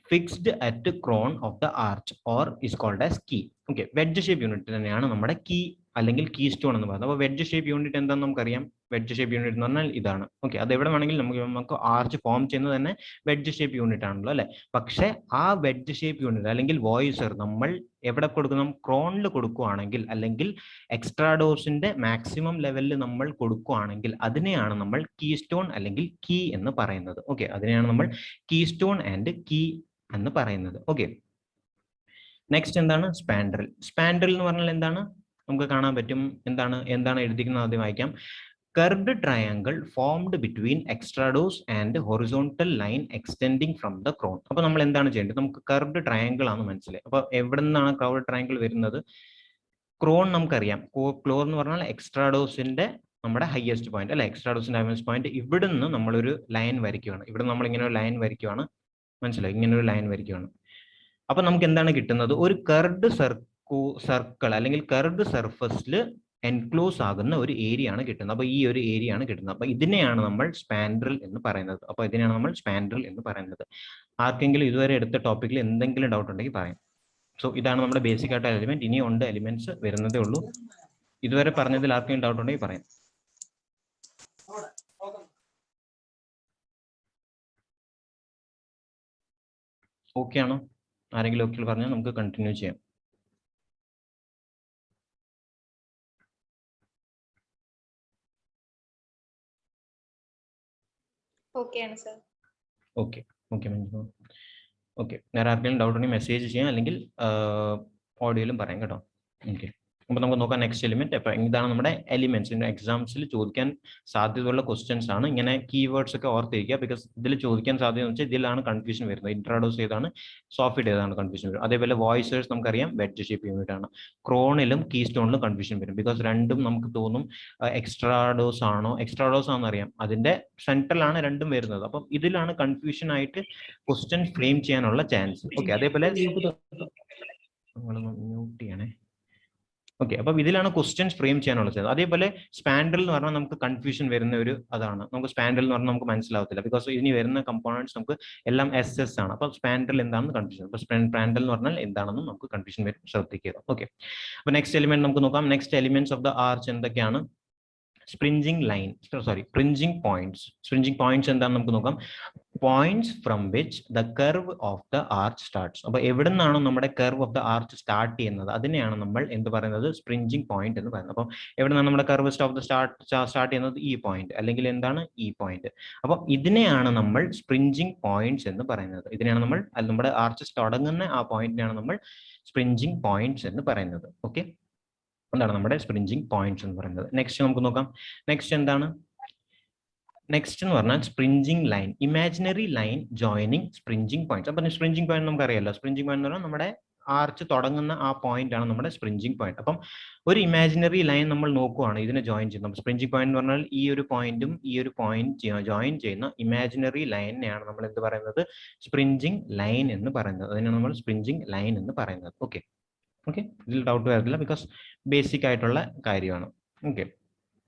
fixed at crown of the arch or is called as key. Okay, wedge shape unit തന്നെയാണ് നമ്മുടെ കീ അല്ലെങ്കിൽ കീ സ്റ്റോൺ എന്ന് പറയുന്നത്. അപ്പോൾ വെഡ്ജ് ഷേപ്പ് യൂണിറ്റ് എന്താണെന്ന് നമുക്കറിയാം. വെഡ്ജ് ഷേപ്പ് യൂണിറ്റ് എന്ന് പറഞ്ഞാൽ ഇതാണ്. ഓക്കെ, അത് എവിടെ വേണമെങ്കിലും നമുക്ക് ആർച്ച് ഫോം ചെയ്യുന്നത് തന്നെ വെഡ്ജ് ഷേപ്പ് യൂണിറ്റ് ആണല്ലോ അല്ലെ. പക്ഷെ ആ വെഡ്ജ് ഷേപ്പ് യൂണിറ്റ് അല്ലെങ്കിൽ വോയ്സർ നമ്മൾ എവിടെ കൊടുക്കണം, ക്രോണിൽ കൊടുക്കുകയാണെങ്കിൽ, അല്ലെങ്കിൽ എക്സ്ട്രാഡോസിന്റെ മാക്സിമം ലെവലിൽ നമ്മൾ കൊടുക്കുകയാണെങ്കിൽ അതിനെയാണ് നമ്മൾ കീ സ്റ്റോൺ അല്ലെങ്കിൽ കീ എന്ന് പറയുന്നത്. ഓക്കെ, അതിനെയാണ് നമ്മൾ കീ സ്റ്റോൺ ആൻഡ് കീ എന്ന് പറയുന്നത്. ഓക്കെ, നെക്സ്റ്റ് എന്താണ്, സ്പാൻഡ്രൽ. സ്പാൻഡ്രൽ എന്ന് പറഞ്ഞാൽ എന്താണ്, നമുക്ക് കാണാൻ പറ്റും. എന്താണ് എഴുതിക്കുന്നത്, ആദ്യം വായിക്കാം. Curved triangle formed between extrados and horizontal line extending from the ക്രോൺ. അപ്പൊ നമ്മൾ എന്താണ് ചെയ്യേണ്ടത്, നമുക്ക് കർവ്ഡ് ട്രയാങ്കിൾ ആണ് മനസ്സിലായി. അപ്പൊ എവിടെ നിന്നാണ് കർവ്ഡ് ട്രയാങ്കിൾ വരുന്നത്, ക്രോൺ നമുക്കറിയാം. ക്ലോർ എന്ന് പറഞ്ഞാൽ എക്സ്ട്രാഡോസിന്റെ നമ്മുടെ ഹയസ്റ്റ് പോയിന്റ് അല്ലെ, എക്സ്ട്രാഡോസിന്റെ ഹയസ്റ്റ് പോയിന്റ്. ഇവിടുന്ന് നമ്മളൊരു ലൈൻ വരയ്ക്കുകയാണ്. ഇവിടെ നമ്മൾ ഇങ്ങനെ ഒരു ലൈൻ വരയ്ക്കുകയാണ്, മനസ്സിലായി, ഇങ്ങനെ ഒരു ലൈൻ വരയ്ക്കുകയാണ്. അപ്പൊ നമുക്ക് എന്താണ് കിട്ടുന്നത്, ഒരു കർവ്ഡ് സർക്കിൾ അല്ലെങ്കിൽ കർവ്ഡ് സർഫസിൽ എൻക്ലോസ് ആകുന്ന ഒരു ഏരിയ ആണ് കിട്ടുന്നത്. അപ്പൊ ഈ ഒരു ഏരിയ ആണ് കിട്ടുന്നത്. അപ്പൊ ഇതിനെയാണ് നമ്മൾ സ്പാൻഡ്രൽ എന്ന് പറയുന്നത്. അപ്പൊ ഇതിനെയാണ് നമ്മൾ സ്പാൻഡ്രൽ എന്ന് പറയുന്നത്. ആർക്കെങ്കിലും ഇതുവരെ എടുത്ത ടോപ്പിക്കിൽ എന്തെങ്കിലും ഡൗട്ട് ഉണ്ടെങ്കിൽ പറയാം. സോ ഇതാണ് നമ്മുടെ ബേസിക് ആയിട്ട് എലിമെന്റ്. ഇനി ഉണ്ട് എലിമെന്റ്സ് വരുന്നതേ ഉള്ളൂ. ഇതുവരെ പറഞ്ഞതിൽ ആർക്കെങ്കിലും ഡൗട്ട് ഉണ്ടെങ്കിൽ പറയാം. ഓക്കെ ആണോ, ആരെങ്കിലും ഓക്കെ പറഞ്ഞാൽ നമുക്ക് കണ്ടിന്യൂ ചെയ്യാം. Okay, sir. Okay okay okay. വേറെ ആർക്കെങ്കിലും ഡൗട്ട് ഉണ്ടെങ്കിൽ മെസ്സേജ് ചെയ്യാം, അല്ലെങ്കിൽ ഓഡിയോയിലും പറയാം കേട്ടോ. ഓക്കെ, അപ്പോൾ നമുക്ക് നോക്കാം നെക്സ്റ്റ് എലിമെന്റ്. അപ്പോൾ ഇതാണ് നമ്മുടെ എലിമെന്റ്സ്. എക്സാംസിൽ ചോദിക്കാൻ സാധ്യതയുള്ള ക്വസ്റ്റ്യൻസ് ആണ്. ഇങ്ങനെ കീവേഡ്സ് ഒക്കെ ഓർത്തിരിക്കുക, ബിക്കോസ് ഇതിൽ ചോദിക്കാൻ സാധ്യത വെച്ചാൽ ഇതിലാണ് കൺഫ്യൂഷൻ വരുന്നത്. ഇൻട്രോഡ്യൂസ് ചെയ്താണ്, സോഫ്റ്റ് ചെയ്താണ് കൺഫ്യൂഷൻ വരും. അതേപോലെ വോയിസേഴ്സ് നമുക്കറിയാം വെഡ്ജ് ഷേപ്പ് യൂണിറ്റ് ആണ്. ക്രോണിലും കീ സ്റ്റോണിലും കൺഫ്യൂഷൻ വരും, ബിക്കോസ് രണ്ടും നമുക്ക് തോന്നും എക്സ്ട്രാഡോസ് ആണോ എക്സ്ട്രാഡോസ് ആണെന്ന് അറിയാം, അതിന്റെ സെൻട്രലാണ് രണ്ടും വരുന്നത്. അപ്പം ഇതിലാണ് കൺഫ്യൂഷൻ ആയിട്ട് ക്വസ്റ്റ്യൻ ഫ്രെയിം ചെയ്യാനുള്ള ചാൻസ്. ഓക്കെ, അതേപോലെ മ്യൂട്ട് ചെയ്യണേ. ഓക്കെ, അപ്പം ഇതിലാണ് ക്വസ്റ്റ്യൻസ് ഫ്രെയിം ചെയ്യാനുള്ള ചാൻസ്. അതേപോലെ സ്പാൻഡൽ എന്ന് പറഞ്ഞാൽ നമുക്ക് കൺഫ്യൂഷൻ വരുന്ന ഒരു അതാണ്. നമുക്ക് സ്പാൻഡൽ എന്ന് പറഞ്ഞാൽ നമുക്ക് മനസ്സിലാവത്തില്ല, ബിക്കോസ് ഇനി വരുന്ന കമ്പോണൻസ് നമുക്ക് എല്ലാം SS ആണ്. അപ്പോൾ സ്പാൻഡൽ എന്താണെന്ന് കൺഫ്യൂഷൻ. അപ്പോൾ സ്പാൻഡൽ എന്ന് പറഞ്ഞാൽ എന്താണെന്ന് നമുക്ക് കൺഫ്യൂഷൻ വരും, ശ്രദ്ധിക്കുക. ഓക്കെ, അപ്പോൾ നെക്സ്റ്റ് എലിമെന്റ് നമുക്ക് നോക്കാം. Next elements of the arch എന്തൊക്കെയാണ്? Springing line, sorry springing points. Springing points എന്താണെന്ന് നമുക്ക് നോക്കാം. Points from which the curve of the arch starts. അപ്പോൾ എവിടെ നിന്നാണോ നമ്മുടെ curve of the arch start ചെയ്യുന്നത് അതിനെയാണ് നമ്മൾ എന്ത് പറയുന്നത്? സ്പ്രിഞ്ചിങ് പോയിന്റ് എന്ന് പറയുന്നത്. അപ്പം എവിടെ നിന്നാണ് നമ്മുടെ കർവ് ഓഫ് ദ സ്റ്റാർട്ട് ചെയ്യുന്നത്? ഈ പോയിന്റ്, അല്ലെങ്കിൽ എന്താണ് ഈ പോയിന്റ്. അപ്പം ഇതിനെയാണ് നമ്മൾ സ്പ്രിഞ്ചിങ് പോയിന്റ്സ് എന്ന് പറയുന്നത്. ഇതിനെയാണ് നമ്മൾ, നമ്മുടെ ആർച്ച് തുടങ്ങുന്ന ആ പോയിന്റിനെയാണ് നമ്മൾ സ്പ്രിഞ്ചിങ് പോയിന്റ്സ് എന്ന് പറയുന്നത്. ഓക്കെ, എന്താണ് നമ്മുടെ സ്പ്രിഞ്ചിങ് പോയിന്റ്സ് എന്ന് പറയുന്നത്. നെക്സ്റ്റ് നമുക്ക് നോക്കാം. നെക്സ്റ്റ് എന്താണ്? നെക്സ്റ്റ് എന്ന് പറഞ്ഞാൽ springing line, imaginary line joining springing points. അപ്പം സ്പ്രിഞ്ചിങ് പോയിന്റ് നമുക്ക് അറിയാലോ. സ്പ്രിഞ്ചിങ് പോയിന്റ് എന്ന് പറഞ്ഞാൽ നമ്മുടെ ആർച്ച് തുടങ്ങുന്ന ആ പോയിന്റ് ആണ് നമ്മുടെ സ്പ്രിഞ്ചിങ് പോയിന്റ്. അപ്പം ഒരു ഇമാജിനറി ലൈൻ നമ്മൾ നോക്കുവാണ് ഇതിനെ ജോയിൻ ചെയ്യുന്നത്. സ്പ്രിഞ്ചിങ് പോയിന്റ് എന്ന് പറഞ്ഞാൽ ഈ ഒരു പോയിന്റും ഈ ഒരു പോയിന്റ് ജോയിൻ ചെയ്യുന്ന ഇമാജിനറി ലൈനെയാണ് നമ്മൾ എന്ത് പറയുന്നത്? സ്പ്രിഞ്ചിങ് ലൈൻ എന്ന് പറയുന്നത്. അതിനാണ് നമ്മൾ സ്പ്രിഞ്ചിങ് ലൈൻ എന്ന് പറയുന്നത്. ഓക്കെ ഓക്കെ, ഇതിൽ ഡൗട്ട് വരത്തില്ല, ബിക്കോസ് ബേസിക് ആയിട്ടുള്ള കാര്യമാണ്. ഓക്കെ,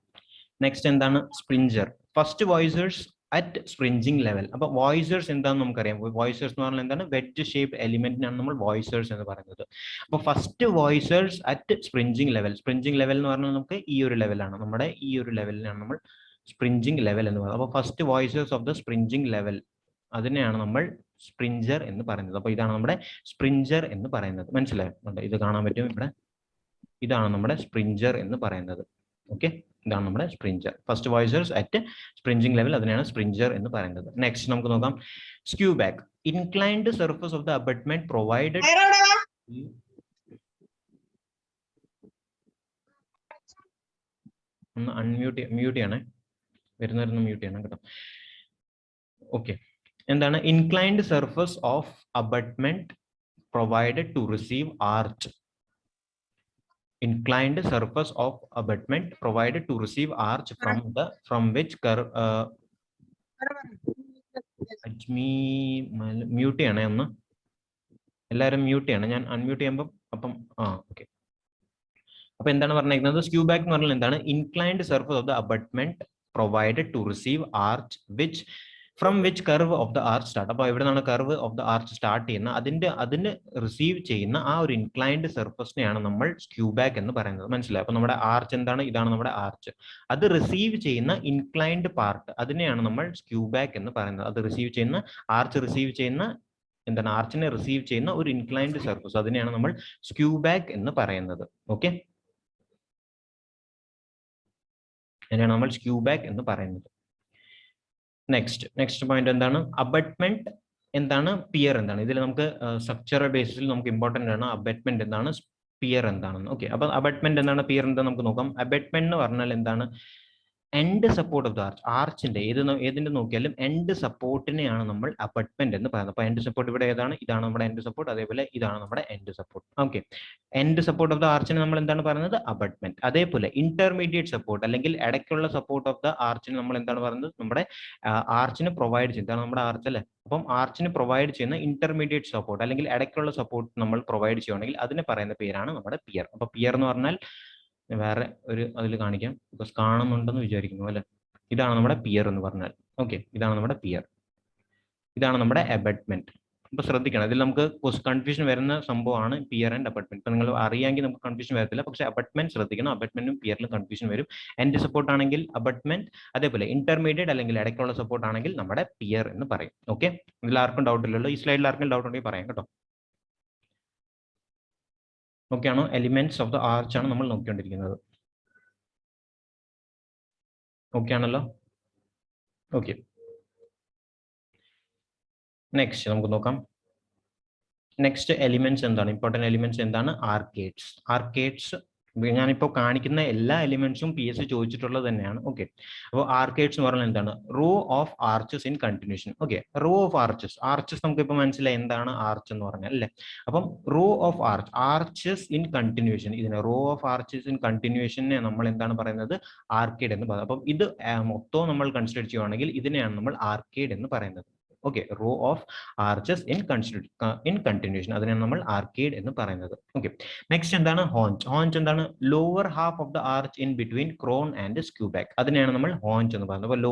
നെക്സ്റ്റ് എന്താണ്? Springer. First voussoirs at springing level. അപ്പൊ വോയിസേഴ്സ് എന്താണെന്ന് നമുക്കറിയാം. വോയിസേഴ്സ് എന്ന് പറഞ്ഞാൽ എന്താണ്? വെഡ്ജ് ഷേപ്പ് എലിമെന്റിനാണ് നമ്മൾ വോയിസേഴ്സ് എന്ന് പറയുന്നത്. അപ്പൊ first voussoirs at springing level. സ്പ്രിഞ്ചിങ് level എന്ന് പറഞ്ഞാൽ നമുക്ക് ഈ ഒരു ലെവലാണ്, നമ്മുടെ ഈ ഒരു ലെവലിനാണ് നമ്മൾ സ്പ്രിഞ്ചിങ് ലെവൽ എന്ന് പറയുന്നത്. അപ്പൊ ഫസ്റ്റ് വോയിസേഴ്സ് ഓഫ് ദ സ്പ്രിഞ്ചിങ് ലെവൽ, അതിനെയാണ് നമ്മൾ സ്പ്രിഞ്ചർ എന്ന് പറയുന്നത്. അപ്പൊ ഇതാണ് നമ്മുടെ സ്പ്രിഞ്ചർ എന്ന് പറയുന്നത്. മനസ്സിലായോ? ഇത് കാണാൻ പറ്റും ഇവിടെ. ഇതാണ് നമ്മുടെ സ്പ്രിഞ്ചർ എന്ന് പറയുന്നത്. ഓക്കെ, ഇതാണ് നമ്മുടെ springer. First voussoirs at springing level, അതിനാണ് സ്പ്രിഞ്ചർ എന്ന് പറയുന്നത്. നെക്സ്റ്റ് നമുക്ക് നോക്കാം. Skewback, inclined surface of the abutment provided. ഒന്ന് മ്യൂട്ട് ചെയ്യണേ, വരുന്ന മ്യൂട്ട് ചെയ്യണം കേട്ടോ. ഓക്കെ, എന്താണ്? Inclined surface of abutment provided to receive arch. Inclined surface of abutment provided to receive arch from which curve. Mute ചെയ്യണേ ഒന്ന്, എല്ലാവരും മ്യൂട്ട് ചെയ്യണം. ഞാൻ അൺമ്യൂട്ട് ചെയ്യുമ്പോൾ അപ്പം ഓക്കെ. അപ്പൊ എന്താണ് പറഞ്ഞിരിക്കുന്നത്? സ്ക്യൂ ബാക്ക് എന്ന് പറഞ്ഞാൽ എന്താണ്? Inclined surface of the abutment provided to receive arch which from which curve of the arch start. അപ്പോൾ എവിടെ നിന്നാണ് curve of the arch start ചെയ്യുന്നത് അതിന് റിസീവ് ചെയ്യുന്ന ആ ഒരു ഇൻക്ലൈൻഡ് സർഫസിനെയാണ് നമ്മൾ സ്ക്യൂ ബാക്ക് എന്ന് പറയുന്നത്. മനസ്സിലായി? അപ്പൊ നമ്മുടെ ആർച്ച് എന്താണ്? ഇതാണ് നമ്മുടെ ആർച്ച്. അത് റിസീവ് ചെയ്യുന്ന ഇൻക്ലൈൻഡ് പാർട്ട്, അതിനെയാണ് നമ്മൾ സ്ക്യൂ ബാക്ക് എന്ന് പറയുന്നത്. അത് റിസീവ് ചെയ്യുന്ന ആർച്ച് റിസീവ് ചെയ്യുന്ന എന്താണ്? ആർച്ചിനെ റിസീവ് ചെയ്യുന്ന ഒരു ഇൻക്ലൈൻഡ് സർഫസ്, അതിനെയാണ് നമ്മൾ സ്ക്യൂ ബാക്ക് എന്ന് പറയുന്നത്. ഓക്കെ, അതിനെയാണ് നമ്മൾ സ്ക്യൂ ബാക്ക് എന്ന് പറയുന്നത്. നെക്സ്റ്റ് പോയിന്റ് എന്താണ്? അബട്ട്മെന്റ് എന്താണ്? പിയർ എന്താണ്? ഇതിൽ നമുക്ക് സ്ട്രക്ചറൽ ബേസിസിൽ നമുക്ക് ഇമ്പോർട്ടന്റ് ആണ് അബട്ട്മെന്റ് എന്താണ്, പിയർ എന്താണെന്ന്. ഓക്കെ, അപ്പൊ അബട്ട്മെന്റ് എന്താണ്, പിയർ എന്താണെന്ന് നമുക്ക് നോക്കാം. അബട്ട്മെന്റ് എന്ന് പറഞ്ഞാൽ എന്താണ്? End support of the arch. ആർച്ചിന്റെ ഏതിന്റെ നോക്കിയാലും എൻഡ് സപ്പോർട്ടിനെയാണ് നമ്മൾ അബട്ട്മെന്റ് എന്ന് പറയുന്നത്. അപ്പൊ എൻഡ് സപ്പോർട്ട് ഇവിടെ ഏതാണ്? ഇതാണ് നമ്മുടെ എൻഡ് സപ്പോർട്ട്. അതേപോലെ ഇതാണ് നമ്മുടെ end support. Okay, end support of the ആർച്ചിനെ നമ്മൾ എന്താണ് പറയുന്നത്? അബട്ട്മെന്റ്. അതേപോലെ ഇന്റർമീഡിയറ്റ് സപ്പോർട്ട് അല്ലെങ്കിൽ ഇടയ്ക്കുള്ള സപ്പോർട്ട് ഓഫ് ദ ആർച്ചിന് നമ്മൾ എന്താണ് പറയുന്നത്? നമ്മുടെ ആർച്ചിന് പ്രൊവൈഡ് ചെയ്യുന്നതാണ് നമ്മുടെ ആർച്ച് അല്ലേ. അപ്പം ആർച്ചിന് പ്രൊവൈഡ് ചെയ്യുന്ന ഇന്റർമീഡിയറ്റ് സപ്പോർട്ട് അല്ലെങ്കിൽ ഇടയ്ക്കുള്ള സപ്പോർട്ട് നമ്മൾ പ്രൊവൈഡ് ചെയ്യുകയാണെങ്കിൽ അതിനെ പറയുന്ന പേരാണ് നമ്മുടെ പിയർ. അപ്പൊ പിയർ എന്ന് പറഞ്ഞാൽ വേറെ ഒരു അതിൽ കാണിക്കാം, ബിക്കോസ് കാണുന്നുണ്ടെന്ന് വിചാരിക്കുന്നു അല്ലെ. ഇതാണ് നമ്മുടെ പിയർ എന്ന് പറഞ്ഞാൽ. ഓക്കെ, ഇതാണ് നമ്മുടെ പിയർ, ഇതാണ് നമ്മുടെ അബട്ട്മെന്റ്. അപ്പൊ ശ്രദ്ധിക്കണം, ഇതിൽ നമുക്ക് കൺഫ്യൂഷൻ വരുന്ന സംഭവമാണ് പിയർ ആൻഡ് അബട്ട്മെന്റ്. ഇപ്പൊ നിങ്ങൾ അറിയാമെങ്കിൽ നമുക്ക് കൺഫ്യൂഷൻ വരത്തില്ല, പക്ഷെ അബട്ട്മെന്റ് ശ്രദ്ധിക്കണം. അബട്ട്മെന്റും പിയറിലും കൺഫ്യൂഷൻ വരും. എൻഡ് സപ്പോർട്ട് ആണെങ്കിൽ അബട്ട്മെന്റ്, അതേപോലെ ഇന്റർമീഡിയറ്റ് അല്ലെങ്കിൽ ഇടയ്ക്കുള്ള സപ്പോർട്ട് ആണെങ്കിൽ നമ്മുടെ പിയർ എന്ന് പറയും. ഓക്കെ, ഇതിൽ ആർക്കും ഡൗട്ട് ഇല്ലല്ലോ? ഈ സ്ലൈഡിൽ ആർക്കും ഡൗട്ട് ഉണ്ടെങ്കിൽ പറയാം കേട്ടോ. ഓക്കെ ആണോ? എലിമെന്റ്സ് ഓഫ് ദ ആർച്ച് ആണ് നമ്മൾ നോക്കിക്കൊണ്ടിരിക്കുന്നത്. ഓക്കെ ആണല്ലോ? ഓക്കെ, നെക്സ്റ്റ് നമുക്ക് നോക്കാം. നെക്സ്റ്റ് എലിമെന്റ്സ് എന്താണ്, ഇമ്പോർട്ടൻറ്റ് എലിമെന്റ്സ് എന്താണ്? ആർക്കേഡ്സ്. ആർക്കേഡ്സ് ഞാനിപ്പോൾ കാണിക്കുന്ന എല്ലാ എലിമെന്റ്സും PS ചോദിച്ചിട്ടുള്ളത് തന്നെയാണ്. ഓക്കെ, അപ്പോൾ ആർക്കേഡ്സ് എന്ന് പറഞ്ഞാൽ എന്താണ്? Row of arches in continuation. Okay, row of arches. Arches നമുക്ക് ഇപ്പോൾ മനസ്സിലായി എന്താണ് ആർച്ച് എന്ന് പറഞ്ഞാൽ അല്ലേ. അപ്പം row of arch, arches in continuation, ഇതിനെ റോ ഓഫ് ആർച്ചസ് ഇൻ കണ്ടിന്യൂഷനെ നമ്മൾ എന്താണ് പറയുന്നത്? ആർക്കേഡ് എന്ന് പറയുന്നത്. അപ്പം ഇത് മൊത്തം നമ്മൾ കൺസിഡർ ചെയ്യുവാണെങ്കിൽ ഇതിനെയാണ് നമ്മൾ ആർക്കേഡ് എന്ന് പറയുന്നത്. Okay, row of arches in continuation, അതിനാണ് നമ്മൾ ആർക്കേഡ് എന്ന് പറയുന്നത്. ഓക്കെ, നെക്സ്റ്റ് എന്താണ്? ഹോഞ്ച്. ഹോഞ്ച് എന്താണ്? Lower half of the arch in between crown and skewback, അതിനെയാണ് നമ്മൾ ഹോഞ്ച് എന്ന് പറയുന്നത്. അപ്പോൾ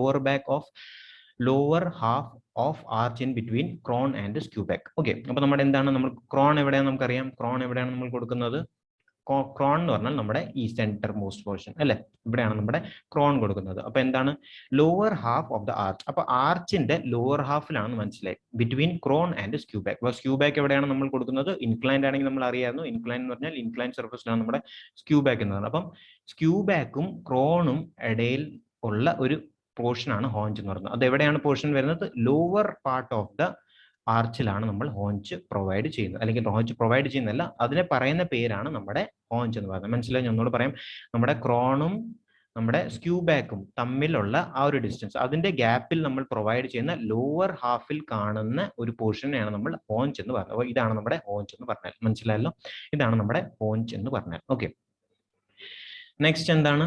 lower half of arch in between crown and skewback. Okay, അപ്പോൾ നമ്മുടെ എന്താണ്, നമ്മൾ ക്രോൺ എവിടെയാണ് നമുക്കറിയാം. ക്രോൺ എവിടെയാണ് നമ്മൾ കൊടുക്കുന്നത്? ക്രോൺ എന്ന് പറഞ്ഞാൽ നമ്മുടെ ഈ സെന്റർ മോസ്റ്റ് പോർഷൻ അല്ലെ, ഇവിടെയാണ് നമ്മുടെ ക്രോൺ കൊടുക്കുന്നത്. അപ്പൊ എന്താണ്? Lower half of the arch. അപ്പൊ ആർച്ചിന്റെ ലോവർ ഹാഫിലാണ് മനസ്സിലായി, between crown and skew back. അപ്പൊ സ്ക്യൂ ബാക്ക് എവിടെയാണ് നമ്മൾ കൊടുക്കുന്നത്? ഇൻക്ലൈൻഡ് ആണെങ്കിൽ നമ്മൾ അറിയായിരുന്നു, ഇൻക്ലൈൻ എന്ന് പറഞ്ഞാൽ ഇൻക്ലൈൻ സർഫസിലാണ് നമ്മുടെ സ്ക്യൂ ബാക്ക് എന്ന് പറയുന്നത്. അപ്പം സ്ക്യൂ ബാക്കും ക്രോണും ഇടയിൽ ഉള്ള ഒരു പോർഷൻ ആണ് ഹോഞ്ച് എന്ന് പറയുന്നത്. അത് എവിടെയാണ് പോർഷൻ വരുന്നത്? ലോവർ പാർട്ട് ഓഫ് ദ ആർച്ചിലാണ് നമ്മൾ ഹോഞ്ച് പ്രൊവൈഡ് ചെയ്യുന്നത്, അല്ലെങ്കിൽ ഹോഞ്ച് പ്രൊവൈഡ് ചെയ്യുന്നതല്ല, അതിനെ പറയുന്ന പേരാണ് നമ്മുടെ ഹോഞ്ച് എന്ന് പറയുന്നത്. മനസ്സിലായി? ഞാൻ ഒന്നുകൂടെ പറയാം. നമ്മുടെ ക്രോണും നമ്മുടെ സ്ക്യൂ ബാക്കും തമ്മിലുള്ള ആ ഒരു ഡിസ്റ്റൻസ്, അതിന്റെ ഗ്യാപ്പിൽ നമ്മൾ പ്രൊവൈഡ് ചെയ്യുന്ന ലോവർ ഹാഫിൽ കാണുന്ന ഒരു പോർഷനെയാണ് നമ്മൾ ഹോഞ്ച് എന്ന് പറയുന്നത്. അപ്പോൾ ഇതാണ് നമ്മുടെ ഹോഞ്ച് എന്ന് പറഞ്ഞാൽ. മനസ്സിലായല്ലോ? ഇതാണ് നമ്മുടെ ഹോഞ്ച് എന്ന് പറഞ്ഞാൽ. ഓക്കെ, നെക്സ്റ്റ് എന്താണ്?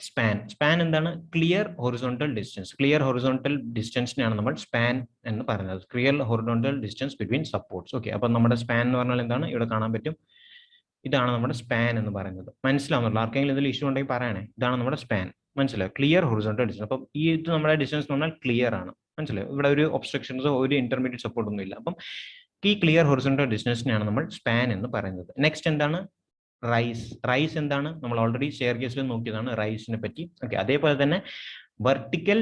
സ്പാൻ. സ്പാൻ എന്താണ്? Clear horizontal distance. Clear horizontal ഡിസ്റ്റൻസിനെയാണ് നമ്മൾ സ്പാൻ എന്ന് പറയുന്നത്. Clear horizontal distance between supports. Okay, അപ്പൊ നമ്മുടെ സ്പാൻ എന്ന് പറഞ്ഞാൽ എന്താണ്? ഇവിടെ കാണാൻ പറ്റും, ഇതാണ് നമ്മുടെ സ്പാൻ എന്ന് പറയുന്നത്. മനസ്സിലാവുന്നുള്ളൂ? ആർക്കെങ്കിലും ഇതിൽ ഇഷ്യൂ ഉണ്ടെങ്കിൽ പറയണേ. ഇതാണ് നമ്മുടെ സ്പാൻ. മനസ്സിലായോ? Clear horizontal distance. അപ്പം ഈ ഇത് നമ്മുടെ ഡിസ്റ്റൻസ് എന്ന് പറഞ്ഞാൽ ക്ലിയർ ആണ്. മനസ്സിലായോ? ഇവിടെ ഒരു ഒബ്സ്ട്രക്ഷൻസോ ഒരു ഇന്റർമീഡിയറ്റ് സപ്പോർട്ട് ഒന്നും ഇല്ല. അപ്പം ഈ ക്ലിയർ ഹൊറിസോണ്ടൽ ഡിസ്റ്റൻസിനെയാണ് നമ്മൾ സ്പാൻ എന്ന് പറയുന്നത്. നെക്സ്റ്റ് എന്താണ്? റൈസ്. റൈസ് എന്താണ്? നമ്മൾ ഓൾറെഡി ഷെയർ കേസിൽ നോക്കിയതാണ് റൈസിനെ പറ്റി. ഓക്കെ, അതേപോലെ തന്നെ വെർട്ടിക്കൽ,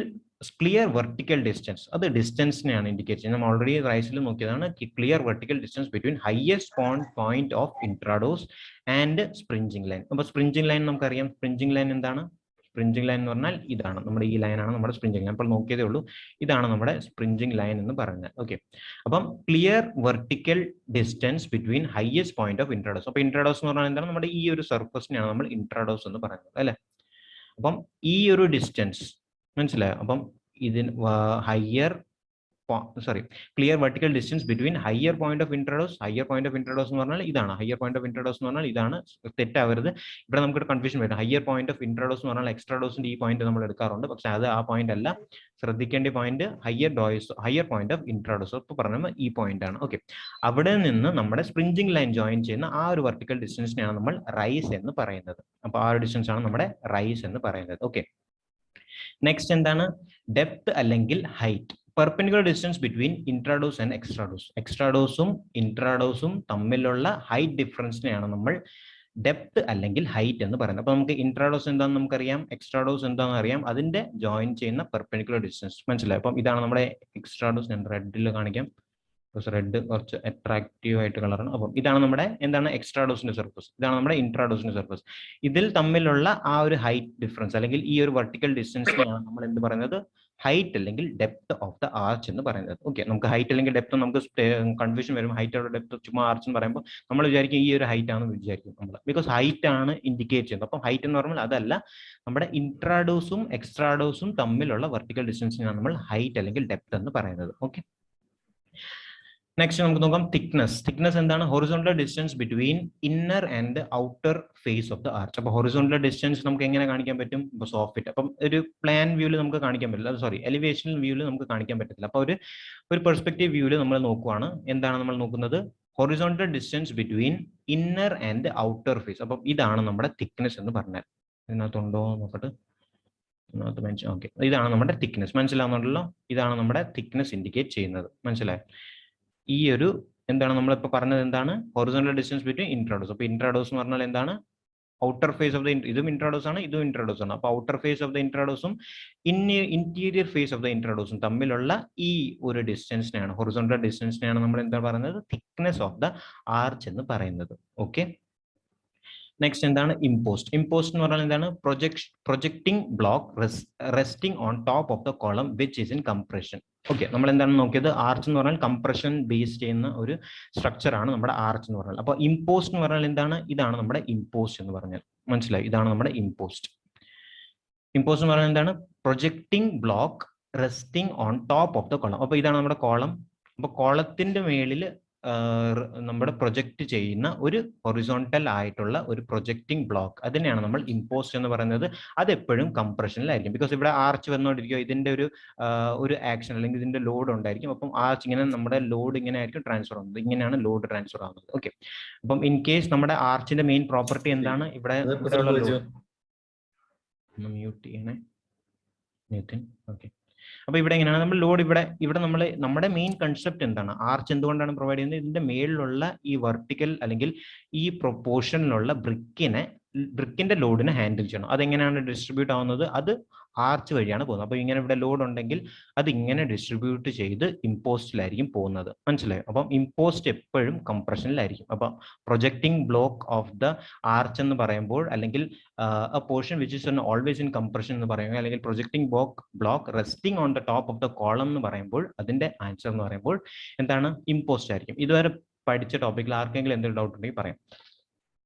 ക്ലിയർ വെർട്ടിക്കൽ ഡിസ്റ്റൻസ്, അത് ഡിസ്റ്റൻസിനെയാണ് ഇൻഡിക്കേറ്റ് ചെയ്യുന്നത്. നമ്മൾ ഓൾറെഡി റൈസിൽ നോക്കിയതാണ്. Clear vertical distance between highest point of intrados and springing line. അപ്പോൾ സ്പ്രിഞ്ചിങ് ലൈൻ നമുക്കറിയാം. സ്പ്രിഞ്ചിങ് ലൈൻ എന്താണ്? സ്പ്രിഞ്ചിങ് ലൈൻ എന്ന് പറഞ്ഞാൽ ഇതാണ് നമ്മുടെ ഈ ലൈനാണ് നമ്മുടെ സ്പ്രിഞ്ചിങ് ലൈൻ. അപ്പോൾ നോക്കിയതേ ഉള്ളൂ, ഇതാണ് നമ്മുടെ സ്പ്രിഞ്ചിങ് ലൈൻ എന്ന് പറയുന്നത്. ഓക്കെ, അപ്പം clear vertical distance between highest point of intrados. അപ്പൊ ഇൻട്രാഡോസ് എന്ന് പറഞ്ഞാൽ എന്താണ്? നമ്മുടെ ഈ ഒരു സർഫസിനെയാണ് നമ്മൾ ഇൻട്രാഡോസ് എന്ന് പറയുന്നത് അല്ലെ. അപ്പം ഈ ഒരു ഡിസ്റ്റൻസ് മനസ്സിലായോ? അപ്പം ഇതിന് clear vertical distance between higher point of intrados. Higher point of intrados എന്ന് പറഞ്ഞാൽ ഇതാണ്. ഹയർ പോയിന്റ് ഓഫ് ഇൻട്രാഡോസ് എന്ന് പറഞ്ഞാൽ ഇതാണ്. തെറ്റാവരുത്, ഇവിടെ നമുക്കൊരു കൺഫ്യൂഷൻ വരും. ഹയർ പോയിന്റ് ഓഫ് ഇൻട്രാഡോസ് എന്ന് പറഞ്ഞാൽ എക്സ്ട്രാഡോസിന്റെ ഈ പോയിന്റ് നമ്മൾ എടുക്കാറുണ്ട്, പക്ഷെ അത് ആ പോയിന്റ് അല്ല. ശ്രദ്ധിക്കേണ്ട point higher point of intrados. ഇപ്പൊ പറഞ്ഞ ഈ പോയിന്റ് ആണ്. ഓക്കെ, അവിടെ നിന്ന് നമ്മുടെ സ്പ്രിഞ്ചിങ് ലൈൻ ജോയിൻ ചെയ്യുന്ന ആ ഒരു വെർട്ടിക്കൽ ഡിസ്റ്റൻസിനെയാണ് നമ്മൾ റൈസ് എന്ന് പറയുന്നത്. അപ്പൊ ആ ഒരു ഡിസ്റ്റൻസ് ആണ് നമ്മുടെ റൈസ് എന്ന് പറയുന്നത്. ഓക്കെ, നെക്സ്റ്റ് എന്താണ്? ഡെപ്ത് അല്ലെങ്കിൽ height. Perpendicular distance between intrados and extrados. എക്സ്ട്രാഡോസും ഇൻട്രാഡോസും തമ്മിലുള്ള ഹൈറ്റ് ഡിഫറൻസിനെയാണ് നമ്മൾ ഡെപ്ത് അല്ലെങ്കിൽ ഹൈറ്റ് എന്ന് പറയുന്നത്. അപ്പൊ നമുക്ക് ഇൻട്രാഡോസ് എന്താണെന്ന് നമുക്കറിയാം, എക്സ്ട്രാഡോസ് എന്താണെന്ന് അറിയാം, അതിന്റെ ജോയിൻ ചെയ്യുന്ന പെർപെൻഡിക്കുലർ ഡിസ്റ്റൻസ്. മനസ്സിലായി? അപ്പം ഇതാണ് നമ്മുടെ എക്സ്ട്രാഡോസ്. ഞാൻ റെഡിൽ കാണിക്കാം, റെഡ് കുറച്ച് അട്രാക്റ്റീവ് ആയിട്ട് കളറാണ്. അപ്പം ഇതാണ് നമ്മുടെ എന്താണ്? എക്സ്ട്രാഡോസിന്റെ സർഫസ്. ഇതാണ് നമ്മുടെ ഇൻട്രാഡോസിന്റെ സർഫസ്. ഇതിൽ തമ്മിലുള്ള ആ ഒരു ഹൈറ്റ് ഡിഫറൻസ് അല്ലെങ്കിൽ ഈ ഒരു വെർട്ടിക്കൽ ഡിസ്റ്റൻസിനെയാണ് നമ്മൾ എന്ത് പറയുന്നത്? ഹൈറ്റ് അല്ലെങ്കിൽ ഡെപ്ത് ഓഫ് ദ ആർച്ച് എന്ന് പറയുന്നത്. ഓക്കെ, നമുക്ക് ഹൈറ്റ് അല്ലെങ്കിൽ ഡെപ്ത് നമുക്ക് കൺഫ്യൂഷൻ വരും. ഹൈറ്റ് ഓഫ് ഡെപ്ത് ചുമ്മാ ആർച്ച് എന്ന് പറയുമ്പോൾ നമ്മൾ വിചാരിക്കും ഈ ഒരു ഹൈറ്റ് ആണെന്ന് വിചാരിക്കും നമ്മൾ, ബിക്കോസ് ഹൈറ്റ് ആണ് ഇൻഡിക്കേറ്റ് ചെയ്യുന്നത്. അപ്പം ഹൈറ്റ് എന്ന് പറഞ്ഞാൽ അതല്ല, നമ്മുടെ ഇൻട്രാഡോസും എക്സ്ട്രാഡോസും തമ്മിലുള്ള വെർട്ടിക്കൽ ഡിസ്റ്റൻസിനാണ് നമ്മൾ ഹൈറ്റ് അല്ലെങ്കിൽ ഡെപ്ത് എന്ന് പറയുന്നത്. ഓക്കെ, നെക്സ്റ്റ് നമുക്ക് നോക്കാം തിക്നെസ്. തിക്നെസ് എന്താണ്? Horizontal distance between inner and outer face of the arch. അപ്പോൾ ഹൊറിസോണ്ടൽ ഡിസ്റ്റൻസ് നമുക്ക് എങ്ങനെ കാണിക്കാൻ പറ്റും? ഇപ്പോൾ സോഫ്റ്റ്. അപ്പം ഒരു പ്ലാൻ വ്യൂവിൽ നമുക്ക് കാണിക്കാൻ പറ്റില്ല, സോറി എലിവേഷണൽ വ്യൂവിൽ നമുക്ക് കാണിക്കാൻ പറ്റത്തില്ല. അപ്പോൾ ഒരു പെർസ്പെക്റ്റീവ് വ്യൂവിൽ നമ്മൾ നോക്കുവാണ്. എന്താണ് നമ്മൾ നോക്കുന്നത്? Horizontal distance between inner and outer face. അപ്പം ഇതാണ് നമ്മുടെ തിക്നെസ് എന്ന് പറഞ്ഞാൽ. ഇതിനകത്തുണ്ടോ നോക്കട്ടെ, ഇതിനകത്ത് മെൻഷൻ. ഓക്കെ, ഇതാണ് നമ്മുടെ തിക്നെസ്. മനസ്സിലാവുന്നുണ്ടല്ലോ? ഇതാണ് നമ്മുടെ തിക്നെസ് ഇൻഡിക്കേറ്റ് ചെയ്യുന്നത്. മനസ്സിലായോ? ഈ ഒരു എന്താണ് നമ്മളിപ്പോൾ പറഞ്ഞത്? എന്താണ്? Horizontal distance between intrados. അപ്പോൾ ഇൻട്രാഡോസ് എന്ന് പറഞ്ഞാൽ എന്താണ്? ഔട്ടർ ഫേസ് ഓഫ് ദ, ഇതും ഇൻട്രാഡോസ് ആണ്, ഇതും ഇൻട്രാഡോസ് ആണ്. അപ്പോൾ ഔട്ടർ ഫേസ് ഓഫ് ദ ഇൻട്രാഡോസും ഇന്റീരിയർ ഫേസ് ഓഫ് ദ ഇൻട്രാഡോസും തമ്മിലുള്ള ഈ ഒരു ഡിസ്റ്റൻസിനെയാണ്, ഹൊറിസോണ്ടൽ ഡിസ്റ്റൻസിനെയാണ് നമ്മൾ എന്താ പറയുന്നത്? തിക്നെസ് ഓഫ് ദ ആർച്ച് എന്ന് പറയുന്നത്. ഓക്കെ, നെക്സ്റ്റ് എന്താണ്? ഇമ്പോസ്റ്റ്. ഇമ്പോസ്റ്റ് എന്ന് പറഞ്ഞാൽ എന്താണ്? Projecting block resting on top of the column which is in compression. Okay, നമ്മൾ എന്താണ് നോക്കിയത്? ആർച്ച് എന്ന് പറഞ്ഞാൽ കംപ്രഷൻ ബേസ്ഡ് ചെയ്യുന്ന ഒരു സ്ട്രക്ചർ ആണ് നമ്മുടെ ആർച്ച് എന്ന് പറഞ്ഞാൽ. അപ്പോൾ ഇമ്പോസ്റ്റ് എന്ന് പറഞ്ഞാൽ എന്താണ്? ഇതാണ് നമ്മുടെ ഇമ്പോസ്റ്റ് എന്ന് പറഞ്ഞാൽ. മനസ്സിലായി? ഇതാണ് നമ്മുടെ ഇമ്പോസ്റ്റ്. ഇമ്പോസ്റ്റ് എന്ന് പറഞ്ഞാൽ എന്താണ്? Projecting block resting on top of the column. അപ്പോൾ ഇതാണ് നമ്മുടെ കോളം. അപ്പോൾ കോളത്തിന്റെ മേളിൽ നമ്മുടെ പ്രൊജക്റ്റ് ചെയ്യുന്ന ഒരു ഹൊറിസോണ്ടൽ ആയിട്ടുള്ള ഒരു പ്രൊജക്ടിങ് ബ്ലോക്ക്, അതിനെയാണ് നമ്മൾ ഇമ്പോസ്റ്റ് എന്ന് പറയുന്നത്. അത് എപ്പോഴും കംപ്രഷനിലായിരിക്കും. ബിക്കോസ് ഇവിടെ ആർച്ച് വന്നുകൊണ്ടിരിക്കുക, ഇതിന്റെ ഒരു ആക്ഷൻ അല്ലെങ്കിൽ ഇതിന്റെ ലോഡ് ഉണ്ടായിരിക്കും. അപ്പം ആർച്ച് ഇങ്ങനെ നമ്മുടെ ലോഡ് ഇങ്ങനെ ആയിരിക്കും ട്രാൻസ്ഫർ ആവുന്നത്. ഇങ്ങനെയാണ് ലോഡ് ട്രാൻസ്ഫർ ആവുന്നത്. ഓക്കെ, അപ്പം ഇൻ കേസ് നമ്മുടെ ആർച്ചിന്റെ മെയിൻ പ്രോപ്പർട്ടി എന്താണ്? ഇവിടെ ലോഡ് ഒന്ന് മ്യൂട്ട് ചെയ്യണേ നിതിൻ. ഓക്കെ, അപ്പൊ ഇവിടെ എങ്ങനെയാണ് നമ്മൾ ലോഡ് ഇവിടെ നമ്മൾ നമ്മുടെ മെയിൻ കൺസെപ്റ്റ് എന്താണ്? ആർച്ച് എന്തുകൊണ്ടാണ് പ്രൊവൈഡ് ചെയ്യുന്നത്? ഇതിന്റെ മേളിലുള്ള ഈ വെർട്ടിക്കൽ അല്ലെങ്കിൽ ഈ പ്രൊപ്പോർഷനിലുള്ള ബ്രിക്കിന്റെ ലോഡിനെ ഹാൻഡിൽ ചെയ്യണം. അതെങ്ങനെയാണ് ഡിസ്ട്രിബ്യൂട്ട് ആവുന്നത്? അത് ആർച്ച് വഴിയാണ് പോകുന്നത്. അപ്പൊ ഇങ്ങനെ ഇവിടെ ലോഡ് ഉണ്ടെങ്കിൽ അത് ഇങ്ങനെ ഡിസ്ട്രിബ്യൂട്ട് ചെയ്ത് ഇമ്പോസ്റ്റിലായിരിക്കും പോകുന്നത്. മനസ്സിലായോ? അപ്പം ഇമ്പോസ്റ്റ് എപ്പോഴും കംപ്രഷനിലായിരിക്കും. അപ്പൊ projecting block of the arch എന്ന് പറയുമ്പോൾ, അല്ലെങ്കിൽ a portion which is always in compression എന്ന് പറയുമ്പോൾ, അല്ലെങ്കിൽ projecting block resting on the top of the column എന്ന് പറയുമ്പോൾ, അതിന്റെ ആൻസർ എന്ന് പറയുമ്പോൾ എന്താണ്? ഇമ്പോസ്റ്റ് ആയിരിക്കും. ഇതുവരെ പഠിച്ച ടോപ്പിക്കിൽ ആർക്കെങ്കിലും എന്തെങ്കിലും ഡൗട്ട് ഉണ്ടെങ്കിൽ പറയാം.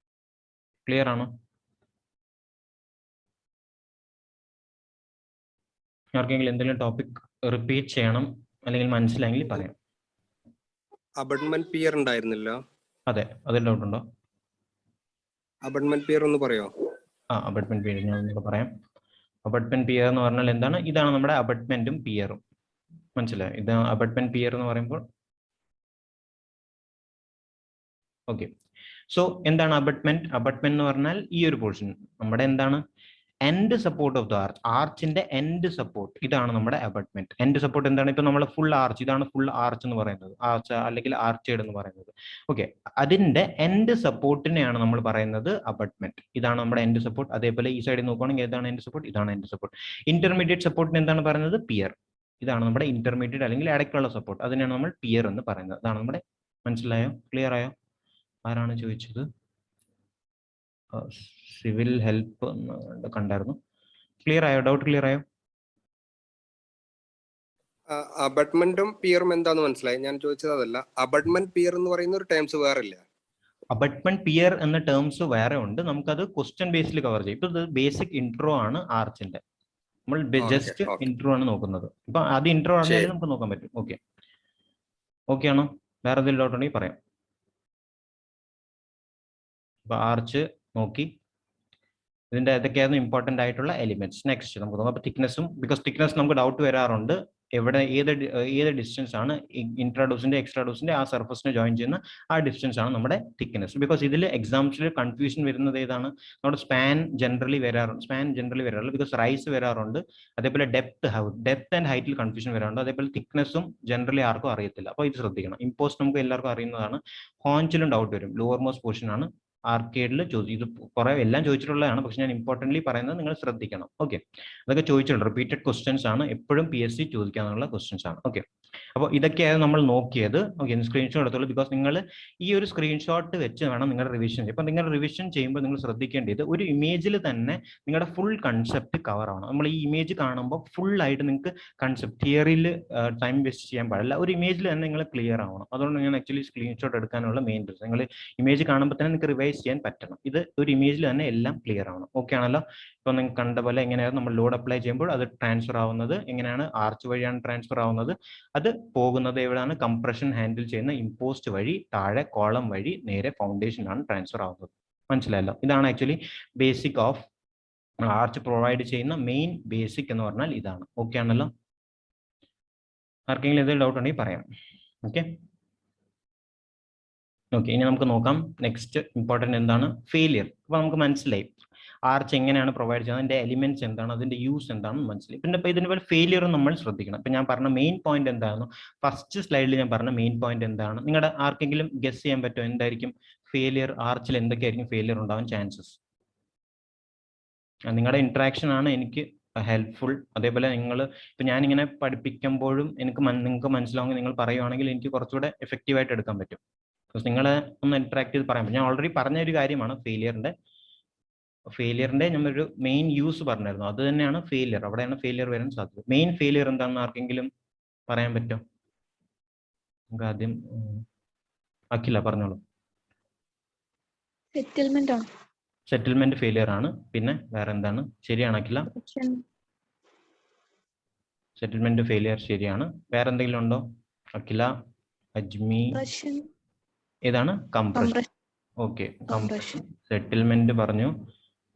ക്ലിയർ ആണോ? ആർക്കെങ്കിലും എന്തെങ്കിലും ടോപ്പിക് റിപ്പീറ്റ് ചെയ്യണം അല്ലെങ്കിൽ മനസ്സിലായെങ്കിൽ പറയാം. അബട്ട്മെന്റ് പിയർ ഉണ്ടായിരുന്നില്ല? അതെ, അതിൽ ഡൗട്ട് ഉണ്ടോ? അബട്ട്മെന്റ് പിയർ ഒന്ന് പറയോ? അബട്ട്മെന്റ് പിയർ ഞാൻ നിങ്ങൾക്ക് പറയാം. അബട്ട്മെന്റ് പിയർ എന്ന് പറഞ്ഞാൽ എന്താണ്? ഇതാണ് നമ്മുടെ അബട്ട്മെന്റും പിയറും. മനസ്സിലായോ? ഇത് അബട്ട്മെന്റ് പിയർ എന്ന് പറയുമ്പോൾ. ഓക്കെ, സോ എന്താണ് അബട്ട്മെന്റ്? അബട്ട്മെന്റ് എന്ന് പറഞ്ഞാൽ ഈ ഒരു പോർഷൻ നമ്മുടെ എന്താണ്? End support of the arch. ആർച്ചിന്റെ എൻഡ് സപ്പോർട്ട്, ഇതാണ് നമ്മുടെ അബട്ട്മെന്റ്. എൻഡ് സപ്പോർട്ട് എന്താണ്? ഇപ്പൊ നമ്മൾ ഫുൾ ആർച്ച്, ഇതാണ് ഫുൾ ആർച്ച് എന്ന് പറയുന്നത്, ആർച്ച് അല്ലെങ്കിൽ ആർച്ചേഡ് എന്ന് പറയുന്നത്. ഓക്കെ, അതിന്റെ എൻഡ് സപ്പോർട്ടിനെയാണ് നമ്മൾ പറയുന്നത് അബട്ട്മെന്റ്. ഇതാണ് നമ്മുടെ എൻഡ് സപ്പോർട്ട്. അതേപോലെ ഈ സൈഡിൽ നോക്കുകയാണെങ്കിൽ ഏതാണ് എൻഡ് സപ്പോർട്ട്? ഇതാണ് എൻഡ് സപ്പോർട്ട്. ഇന്റർമീഡിയറ്റ് സപ്പോർട്ടിന് എന്താണ് പറയുന്നത്? പിയർ. ഇതാണ് നമ്മുടെ ഇന്റർമീഡിയറ്റ് അല്ലെങ്കിൽ ഇടയ്ക്കുള്ള സപ്പോർട്ട്, അതിനാണ് നമ്മൾ പിയർ എന്ന് പറയുന്നത്. അതാണ് നമ്മുടെ. മനസ്സിലായോ? ക്ലിയർ ആയോ? ആരാണ് ചോദിച്ചത്? സിവിൽ ഹെൽപ്പ് കണ്ടായിരുന്നു. ക്ലിയർ ആയോ? ഡൗട്ട് ക്ലിയർ ആയോ? അബട്ട്മെന്റും പിയറും എന്താന്ന് മനസ്സിലായി. ഞാൻ ചോദിച്ചത് അതല്ല. അബട്ട്മെന്റ് പിയർ എന്ന് പറയുന്ന ഒരു ടേംസ് വേറെ ഇല്ല? അബട്ട്മെന്റ് പിയർ എന്ന ടേംസ് വേറെ ഉണ്ട്. നമുക്കത് ക്വസ്റ്റ്യൻ ബേസിൽ കവർ ചെയ്യും. ഇപ്പൊ ഇത് ബേസിക് ഇൻട്രോ ആണ് ആർച്ചിന്റെ. നമ്മൾ ജസ്റ്റ് ഇൻട്രോ ആണ് നോക്കുന്നത്. ഇപ്പൊ അത് ഇൻട്രോ ആണെങ്കിലും നമുക്ക് നോക്കാൻ പറ്റും. ഓക്കെ, ഓക്കെ ആണോ? വേറെ എന്തെങ്കിലും ഡൗട്ട് ഉണ്ടെങ്കിൽ പറയാം. അപ്പൊ ആർച്ച് നോക്കി, ഇതിന്റെ ഏതൊക്കെയായിരുന്നു ഇമ്പോർട്ടന്റ് ആയിട്ടുള്ള എലിമെന്റ്സ്. നെക്സ്റ്റ് നമുക്ക് നോക്കാം. അപ്പൊ തിക്നെസ്സും, ബിക്കോസ് തിക്നെസ് നമുക്ക് ഡൗട്ട് വരാറുണ്ട്. എവിടെ ഏത് ഡിസ്റ്റൻസ് ആണ് ഇൻട്രാഡോസിന്റെ എക്സ്ട്രാഡോസിന്റെ ആ സർഫസിനെ ജോയിൻ ചെയ്യുന്ന ആ ഡിസ്റ്റൻസ് ആണ് നമ്മുടെ തിക്നെസ്. ബിക്കോസ് ഇതിൽ എക്സാംസിൽ കൺഫ്യൂഷൻ വരുന്നത് ഏതാണ്? നമ്മുടെ സ്പാൻ ജനറലി വരാറുണ്ട്. ബിക്കോസ് റൈസ് വരാറുണ്ട്. അതേപോലെ ഡെപ്ത് ആൻഡ് ഹൈറ്റിൽ കൺഫ്യൂഷൻ വരാറുണ്ട്. അതേപോലെ തിക്നെസ്സും ജനറലി ആർക്കും അറിയത്തില്ല. അപ്പോൾ ഇത് ശ്രദ്ധിക്കണം. ഇമ്പോസ്റ്റ് നമുക്ക് എല്ലാവർക്കും അറിയുന്നതാണ്. ഹോഞ്ചിലും ഡൗട്ട് വരും. ലോവർ മോസ്റ്റ് പോർഷൻ ആണ് ആർക്കേഡിൽ ഇത് കുറെ എല്ലാം ചോദിച്ചിട്ടുള്ളതാണ്. പക്ഷെ ഞാൻ ഇമ്പോർട്ടൻ്റ്ലി പറയുന്നത് നിങ്ങൾ ശ്രദ്ധിക്കണം. ഓക്കെ, അതൊക്കെ ചോദിച്ചിട്ടുണ്ട്. റിപ്പീറ്റഡ് ക്വസ്റ്റ്യൻസ് ആണ്, എപ്പോഴും PSC ചോദിക്കാനുള്ള ക്വസ്റ്റ്യൻസ് ആണ്. ഓക്കെ, അപ്പോൾ ഇതൊക്കെയായിരുന്നു നമ്മൾ നോക്കിയത്. ഓക്കെ, സ്ക്രീൻഷോട്ട് എടുത്തോളൂ. ബിക്കോസ് നിങ്ങൾ ഈ ഒരു സ്ക്രീൻഷോട്ട് വെച്ച് വേണം നിങ്ങളുടെ റിവിഷൻ ചെയ്യാൻ. ഇപ്പം നിങ്ങൾ റിവിഷൻ ചെയ്യുമ്പോൾ നിങ്ങൾ ശ്രദ്ധിക്കേണ്ടത് ഒരു ഇമേജിൽ തന്നെ നിങ്ങളുടെ ഫുൾ കൺസെപ്റ്റ് കവർ ആവണം. നമ്മൾ ഈ ഇമേജ് കാണുമ്പോൾ ഫുൾ ആയിട്ട് നിങ്ങൾക്ക് കൺസെപ്റ്റ് തിയറിയിൽ ടൈം വേസ്റ്റ് ചെയ്യാൻ പാടില്ല. ഒരു ഇമേജിൽ തന്നെ നിങ്ങൾ ക്ലിയർ ആവണം. അതുകൊണ്ട് ഞാൻ ആക്ച്വലി സ്ക്രീൻഷോട്ട് എടുക്കാനുള്ള മെയിൻ റീസൺ, നിങ്ങൾ ഇമേജ് കാണുമ്പോൾ തന്നെ നിങ്ങൾക്ക് റിവൈസ് ചെയ്യാൻ പറ്റണം. ഇത് ഒരു ഇമേജിൽ തന്നെ എല്ലാം ക്ലിയർ ആവണം. ഓക്കെ ആണല്ലോ? ഇപ്പൊ നിങ്ങൾ കണ്ട പോലെ എങ്ങനെയാണ് നമ്മൾ ലോഡ് അപ്ലൈ ചെയ്യുമ്പോൾ അത് ട്രാൻസ്ഫർ ആവുന്നത്, എങ്ങനെയാണ് ആർച്ച് വഴിയാണ് ട്രാൻസ്ഫർ ആവുന്നത്, അത് പോകുന്നത് എവിടെയാണ്? കംപ്രഷൻ ഹാൻഡിൽ ചെയ്യുന്ന ഇമ്പോസ്റ്റ് വഴി താഴെ കോളം വഴി നേരെ ഫൗണ്ടേഷനാണ് ട്രാൻസ്ഫർ ആവുന്നത്. മനസ്സിലായല്ലോ? ഇതാണ് actually basic of arch provide ചെയ്യുന്ന മെയിൻ ബേസിക് എന്ന് പറഞ്ഞാൽ ഇതാണ്. ഓക്കെ ആണല്ലോ? ആർക്കെങ്കിലും എന്തെങ്കിലും ഡൗട്ട് ഉണ്ടെങ്കിൽ പറയാം. ഓക്കെ, ഓക്കെ, ഇനി നമുക്ക് നോക്കാം. നെക്സ്റ്റ് ഇമ്പോർട്ടൻ്റ് എന്താണ്? ഫെയിലിയർ. അപ്പൊ നമുക്ക് മനസ്സിലായി ആർച്ച് എങ്ങനെയാണ് പ്രൊവൈഡ് ചെയ്യുന്നത്, അതിന്റെ എലിമെന്റ്സ് എന്താണ്, അതിന്റെ യൂസ് എന്താണെന്ന് മനസ്സിലായി. പിന്നെ ഇപ്പൊ ഇതിന്റെ പോലെ ഫെയിലിയറും നമ്മൾ ശ്രദ്ധിക്കണം. ഇപ്പൊ ഞാൻ പറഞ്ഞ മെയിൻ പോയിന്റ് എന്തായിരുന്നു? ഫസ്റ്റ് സ്ലൈഡിൽ ഞാൻ പറഞ്ഞ മെയിൻ പോയിന്റ് എന്താണ്? നിങ്ങളുടെ ആർക്കെങ്കിലും ഗസ് ചെയ്യാൻ പറ്റുമോ എന്തായിരിക്കും ഫെയിലിയർ? ആർച്ചിൽ എന്തൊക്കെയായിരിക്കും ഫെയിലിയർ ഉണ്ടാവാൻ ചാൻസസ്? നിങ്ങളുടെ ഇന്ററാക്ഷൻ ആണ് എനിക്ക് ഹെൽപ്ഫുൾ. അതേപോലെ നിങ്ങൾ ഇപ്പൊ ഞാനിങ്ങനെ പഠിപ്പിക്കുമ്പോഴും നിങ്ങൾക്ക് മനസ്സിലാവുമെങ്കിൽ നിങ്ങൾ പറയുവാണെങ്കിൽ എനിക്ക് കുറച്ചുകൂടെ എഫക്റ്റീവായിട്ട് എടുക്കാൻ പറ്റും. ബിക്കോസ് നിങ്ങളെ ഒന്ന് ഇന്ററാക്ട് ചെയ്ത് പറയാൻ പറ്റും. ഞാൻ ഓൾറെഡി പറഞ്ഞ ഒരു കാര്യമാണ് ഫെയിലിയറിന്റെ നമ്മളൊരു മെയിൻ യൂസ് പറഞ്ഞായിരുന്നു. അത് തന്നെയാണ് ഫെയിലിയർ. അവിടെയാണ് ഫെയിലിയർ വരാൻ സാധ്യത. മെയിൻ ഫെയിലിയർ എന്താണെന്ന് ആർക്കെങ്കിലും പറയാൻ പറ്റുമോ? നമുക്ക് ആദ്യം അഖില പറഞ്ഞോളൂ. സെറ്റിൽമെന്റ് ആണ്. സെറ്റിൽമെന്റ് ഫെയിലിയർ ആണ്. പിന്നെ വേറെ എന്താണ്? ശരിയാണ് അഖില, സെറ്റിൽമെന്റ് ഫെയിലിയർ ശരിയാണ്. വേറെ എന്തെങ്കിലും ഉണ്ടോ അഖില, അജ്മി? ഏതാണ്? കംപ്രഷൻ. ഓക്കെ, കംപ്രഷൻ, സെറ്റിൽമെന്റ് പറഞ്ഞു,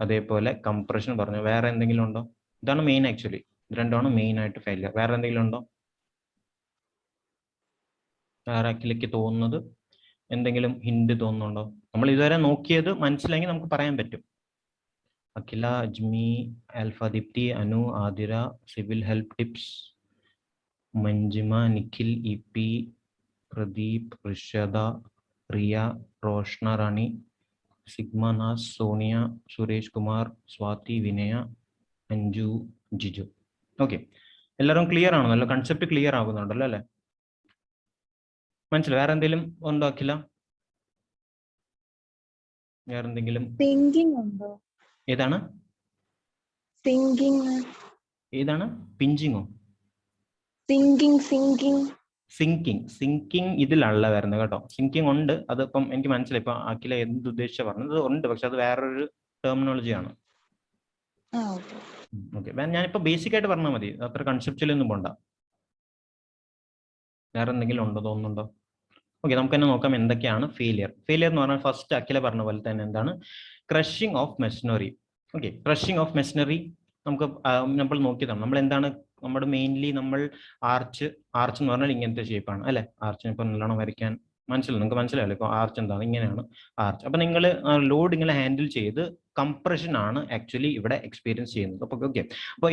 അതേപോലെ കംപ്രഷൻ പറഞ്ഞു. വേറെ എന്തെങ്കിലും ഉണ്ടോ? ഇതാണ് മെയിൻ ആക്ച്വലി, ഇത് രണ്ടുമാണ് മെയിൻ ആയിട്ട് ഫെയിലിയർ. വേറെ എന്തെങ്കിലും ഉണ്ടോ? വേറെ അഖിലയ്ക്ക് തോന്നുന്നത് എന്തെങ്കിലും ഹിന്റ് തോന്നുന്നുണ്ടോ? നമ്മൾ ഇതുവരെ നോക്കിയത് മനസ്സിലെങ്കിൽ നമുക്ക് പറയാൻ പറ്റും. Akhila, Ajmi, Alpha Deepthi, Anu, Athira, civil help tips, Manjima, Nikhil, E P, Pradeep, Rishada, Riya, Roshna Rani, sigma Naz, Sonia, Suresh Kumar, Swathi, Vinaya, Anju, Jiju. Okay, എല്ലാവരും ക്ലിയർ ആണല്ലോ? കൺസെപ്റ്റ് ക്ലിയർ ആകുന്നുണ്ടല്ലോ അല്ലെ? മനസ്സിലായി? വേറെ എന്തെങ്കിലും ഉണ്ടോ അഖില? വേറെ എന്തെങ്കിലും? ഏതാണ്? ഏതാണ്? പിഞ്ചിങ്ങോ? സിങ്കിങ് ഇതിലല്ല വരുന്നത് കേട്ടോ. സിങ്കിങ് ഉണ്ട്, അതിപ്പം എനിക്ക് മനസ്സിലായി. ഇപ്പൊ അഖില എന്ത് ഉദ്ദേശിച്ച പറഞ്ഞത് ഉണ്ട്, പക്ഷെ അത് വേറൊരു ടെർമിനോളജിയാണ്. ഓക്കെ, ഞാനിപ്പോ ബേസിക് ആയിട്ട് പറഞ്ഞാൽ മതി, അത്ര കൺസെപ്റ്റിലൊന്നും പോണ്ട. വേറെ എന്തെങ്കിലും ഉണ്ടോ തോന്നുന്നുണ്ടോ? ഓക്കെ, നമുക്ക് തന്നെ നോക്കാം എന്തൊക്കെയാണ് ഫെയിലിയർ. ഫെയിലിയർ എന്ന് പറഞ്ഞാൽ ഫസ്റ്റ് അഖില പറഞ്ഞ പോലെ തന്നെ എന്താണ്? Crushing of machinery. Okay, crushing of machinery നമുക്ക് നമ്മൾ നോക്കിയതാണ്. നമ്മൾ എന്താണ് നമ്മുടെ മെയിൻലി നമ്മൾ ആർച്ച് എന്ന് പറഞ്ഞാൽ ഇങ്ങനത്തെ ഷേപ്പാണ് അല്ലെ? ആർച്ചിന് ഇപ്പൊ നല്ലോണം വരയ്ക്കാൻ മനസ്സിലാവും, നിങ്ങൾക്ക് മനസ്സിലായല്ലോ ഇപ്പൊ ആർച്ച് എന്താണ്? ഇങ്ങനെയാണ് ആർച്ച്. അപ്പൊ നിങ്ങൾ ലോഡ് ഇങ്ങനെ ഹാൻഡിൽ ചെയ്ത് കംപ്രഷൻ ആണ് ആക്ച്വലി ഇവിടെ എക്സ്പീരിയൻസ് ചെയ്യുന്നത്. അപ്പൊ ഓക്കെ, അപ്പോൾ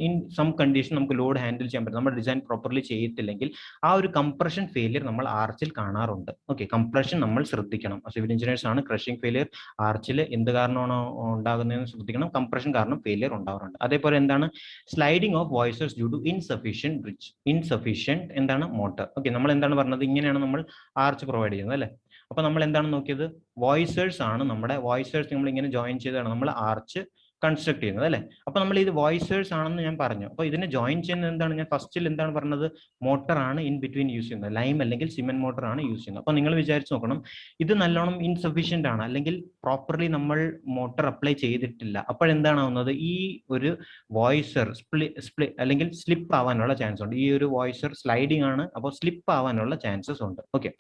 ഇൻ സം കണ്ടീഷൻ നമുക്ക് ലോഡ് ഹാൻഡിൽ ചെയ്യാൻ പറ്റും. നമ്മൾ ഡിസൈൻ പ്രോപ്പർലി ചെയ്യത്തില്ലെങ്കിൽ ആ ഒരു കംപ്രഷൻ ഫെയിലിയർ നമ്മൾ ആർച്ചിൽ കാണാറുണ്ട്. ഓക്കെ, കംപ്രഷൻ നമ്മൾ ശ്രദ്ധിക്കണം. സിവിൽ എഞ്ചിനീയേഴ്സ് ആണ്. ക്രഷിംഗ് ഫെയിലിയർ ആർച്ചിൽ എന്ത് കാരണമാണോ ഉണ്ടാകുന്നതെന്ന് ശ്രദ്ധിക്കണം. കംപ്രഷൻ കാരണം ഫെയിലിയർ ഉണ്ടാവാറുണ്ട്. അതേപോലെ എന്താണ്? സ്ലൈഡിംഗ് ഓഫ് വോയിസസ് due to insufficient bridge, insufficient എന്താണ്? മോട്ടർ. ഓക്കെ, നമ്മൾ എന്താണ് പറഞ്ഞത്? ഇങ്ങനെയാണ് നമ്മൾ ആർച്ച് പ്രൊവൈഡ് ചെയ്യുന്നത് അല്ലെ? അപ്പൊ നമ്മൾ എന്താണ് നോക്കിയത്? വോയിസേഴ്സ് ആണ്. നമ്മുടെ വോയിസേഴ്സ് നമ്മൾ ഇങ്ങനെ ജോയിൻ ചെയ്താണ് നമ്മൾ ആർച്ച് കൺസ്ട്രക്ട് ചെയ്യുന്നത് അല്ലെ? അപ്പൊ നമ്മൾ ഇത് വോയിസേഴ്സ് ആണെന്ന് ഞാൻ പറഞ്ഞു. അപ്പൊ ഇതിനെ ജോയിൻ ചെയ്യുന്നത് എന്താണ്? ഞാൻ ഫസ്റ്റിൽ എന്താണ് പറഞ്ഞത്? മോട്ടർ ആണ് ഇൻ ബിറ്റ്വീൻ യൂസ് ചെയ്യുന്നത്. ലൈം അല്ലെങ്കിൽ സിമെന്റ് മോട്ടർ ആണ് യൂസ് ചെയ്യുന്നത്. അപ്പൊ നിങ്ങൾ വിചാരിച്ചു നോക്കണം, ഇത് നല്ലോണം ഇൻസഫിഷ്യന്റ് ആണ്, അല്ലെങ്കിൽ പ്രോപ്പർലി നമ്മൾ മോട്ടർ അപ്ലൈ ചെയ്തിട്ടില്ല. അപ്പോഴെന്താണാവുന്നത്? ഈ ഒരു വോയിസർ അല്ലെങ്കിൽ സ്ലിപ്പ് ആവാനുള്ള ചാൻസ് ഉണ്ട്. ഈ ഒരു വോയിസർ സ്ലൈഡിംഗ് ആണ്, അപ്പോൾ സ്ലിപ്പ് ആവാനുള്ള ചാൻസസ് ഉണ്ട്. ഓക്കെ,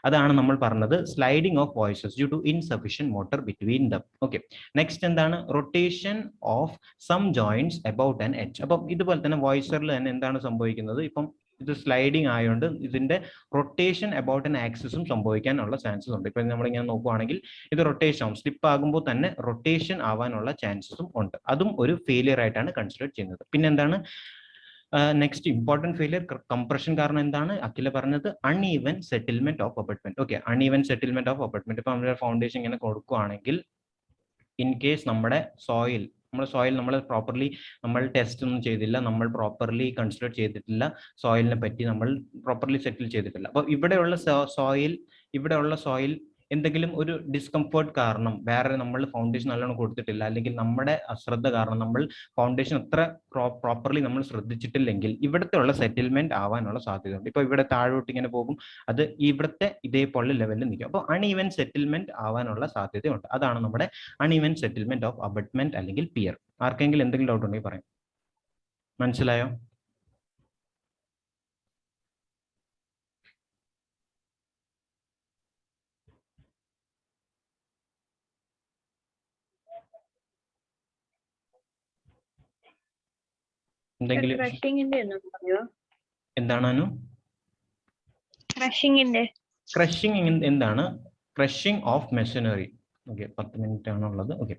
അതാണ് നമ്മൾ പറഞ്ഞത് സ്ലൈഡിംഗ് ഓഫ് വോയിസസ് due to insufficient mortar between them. Okay, next എന്താണ്? Rotation of some joints about an edge. അപ്പം ഇതുപോലെ തന്നെ വോയിസറിൽ തന്നെ എന്താണ് സംഭവിക്കുന്നത്? ഇപ്പം ഇത് സ്ലൈഡിങ് ആയതുകൊണ്ട് ഇതിന്റെ റൊട്ടേഷൻ അബൌട്ട് ആൻ ആക്സിസും സംഭവിക്കാനുള്ള ചാൻസസ് ഉണ്ട്. ഇപ്പൊ നമ്മളിങ്ങനെ നോക്കുവാണെങ്കിൽ ഇത് റൊട്ടേഷൻ ആവും, സ്ലിപ്പ് ആകുമ്പോൾ തന്നെ റൊട്ടേഷൻ ആവാനുള്ള ചാൻസസും ഉണ്ട്. അതും ഒരു ഫെയിലിയർ ആയിട്ടാണ് കൺസിഡർ ചെയ്യുന്നത്. പിന്നെ എന്താണ് നെക്സ്റ്റ് ഇമ്പോർട്ടന്റ് ഫെയിലിയർ? കംപ്രഷൻ കാരണം എന്താണ് അഖില പറഞ്ഞത്? Uneven settlement of abutment. Okay, uneven settlement of abutment. ഇപ്പൊ നമ്മുടെ ഫൗണ്ടേഷൻ ഇങ്ങനെ കൊടുക്കുകയാണെങ്കിൽ ഇൻ കേസ് നമ്മുടെ സോയിൽ നമ്മൾ പ്രോപ്പർലി നമ്മൾ ടെസ്റ്റ് ഒന്നും ചെയ്തില്ല, നമ്മൾ പ്രോപ്പർലി കൺസിഡർ ചെയ്തിട്ടില്ല, സോയിലിനെ പറ്റി നമ്മൾ പ്രോപ്പർലി സെറ്റിൽ ചെയ്തിട്ടില്ല. അപ്പോൾ ഇവിടെയുള്ള സോയിൽ എന്തെങ്കിലും ഒരു ഡിസ്കംഫേർട്ട് കാരണം, വേറെ നമ്മൾ ഫൗണ്ടേഷൻ നല്ലോണം കൊടുത്തിട്ടില്ല, അല്ലെങ്കിൽ നമ്മുടെ അശ്രദ്ധ കാരണം നമ്മൾ ഫൗണ്ടേഷൻ അത്ര പ്രോപ്പർലി നമ്മൾ ശ്രദ്ധിച്ചിട്ടില്ലെങ്കിൽ ഇവിടുത്തെ ഉള്ള സെറ്റിൽമെന്റ് ആവാനുള്ള സാധ്യതയുണ്ട്. ഇപ്പൊ ഇവിടെ താഴോട്ട് ഇങ്ങനെ പോകും, അത് ഇവിടുത്തെ ഇതേപോലെ ലെവലിൽ നിൽക്കും. അപ്പോൾ അൺഈവൻ സെറ്റിൽമെന്റ് ആവാനുള്ള സാധ്യതയുണ്ട്. അതാണ് നമ്മുടെ അൺഈവൻ സെറ്റിൽമെന്റ് ഓഫ് അബട്ട്മെന്റ് അല്ലെങ്കിൽ പിയർ. ആർക്കെങ്കിലും എന്തെങ്കിലും ഡൗട്ട് ഉണ്ടെങ്കിൽ പറയാം. മനസ്സിലായോ? എന്തെങ്കിലും എന്താണ്? ക്രഷിംഗ് എന്താണ്? Crushing of machinery. Okay, 10 minute ആണുള്ളത്. ഓക്കെ,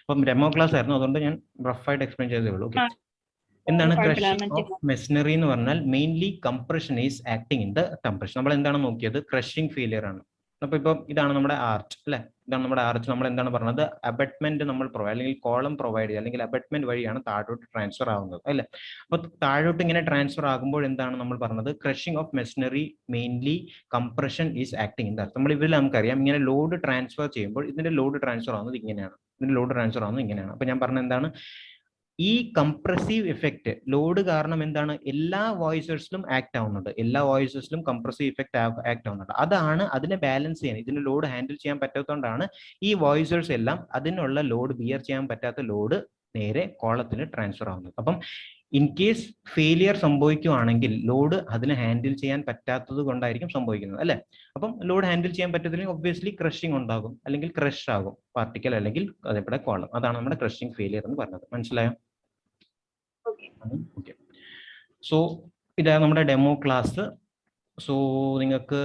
അപ്പം ഡെമോ ക്ലാസ് ആയിരുന്നു, അതുകൊണ്ട് ഞാൻ റഫായിട്ട് എക്സ്പ്ലെയിൻ ചെയ്തേ ഉള്ളൂ. ഓക്കെ, എന്താണ് ക്രഷിംഗ് ഓഫ് മെഷീനറി എന്ന് പറഞ്ഞാൽ? Mainly compression is acting in the compression. നമ്മൾ എന്താണ് നോക്കിയത്? ക്രഷിംഗ് ഫെയിലിയർ ആണ്. അപ്പൊ ഇപ്പം ഇതാണ് നമ്മുടെ ആർച്ച് അല്ലെ? ഇതാണ് നമ്മുടെ ആർച്ച്. നമ്മൾ എന്താണ് പറഞ്ഞത്? അബട്ട്മെന്റ് നമ്മൾ പ്രൊവൈഡ് അല്ലെങ്കിൽ കോളം പ്രൊവൈഡ് ചെയ്യുക, അല്ലെങ്കിൽ അബട്ട്മെന്റ് വഴിയാണ് താഴോട്ട് ട്രാൻസ്ഫർ ആവുന്നത് അല്ലെ? അപ്പൊ താഴോട്ട് ഇങ്ങനെ ട്രാൻസ്ഫർ ആകുമ്പോൾ എന്താണ് നമ്മൾ പറഞ്ഞത്? Crushing of machinery mainly compression is acting in the. നമ്മൾ ഇതിൽ നമുക്കറിയാം, ഇങ്ങനെ ലോഡ് ട്രാൻസ്ഫർ ചെയ്യുമ്പോൾ ഇതിന്റെ ലോഡ് ട്രാൻസ്ഫർ ആവുന്നത് ഇങ്ങനെയാണ്, ഇതിന്റെ ലോഡ് ട്രാൻസ്ഫർ ആവുന്നത് ഇങ്ങനെയാണ്. അപ്പൊ ഞാൻ പറഞ്ഞത് എന്താണ്? ഈ കംപ്രസീവ് ഇഫക്റ്റ് ലോഡ് കാരണം എന്താണ്, എല്ലാ വോയിസസിലും ആക്ട് ആവുന്നുണ്ട്, എല്ലാ വോയിസസിലും കംപ്രസീവ് ഇഫക്റ്റ് ആക്ട് ആവുന്നുണ്ട്. അതാണ് അതിനെ ബാലൻസ് ചെയ്യാൻ, ഇതിന് ലോഡ് ഹാൻഡിൽ ചെയ്യാൻ പറ്റാത്തതുകൊണ്ടാണ് ഈ വോയിസേഴ്സ് എല്ലാം അതിനുള്ള ലോഡ് ബിയർ ചെയ്യാൻ പറ്റാത്ത ലോഡ് നേരെ കോളത്തിന് ട്രാൻസ്ഫർ ആവുന്നത്. അപ്പം ഇൻ കേസ് ഫെയിലിയർ സംഭവിക്കുകയാണെങ്കിൽ ലോഡ് അതിന് ഹാൻഡിൽ ചെയ്യാൻ പറ്റാത്തത് കൊണ്ടായിരിക്കും സംഭവിക്കുന്നത്, അല്ലെ? അപ്പം ലോഡ് ഹാൻഡിൽ ചെയ്യാൻ പറ്റത്തില്ലെങ്കിൽ ഒബ്വിയസ്ലി ക്രഷിംഗ് ഉണ്ടാകും, അല്ലെങ്കിൽ ക്രഷ് ആകും പാർട്ടിക്കൽ അല്ലെങ്കിൽ അതേപോലെ കോളം. അതാണ് നമ്മുടെ ക്രഷിംഗ് ഫെയിലിയർ എന്ന് പറഞ്ഞത്. മനസ്സിലായോ? ഓക്കെ. സോ ഇതാണ് നമ്മുടെ ഡെമോ ക്ലാസ്. സോ നിങ്ങൾക്ക്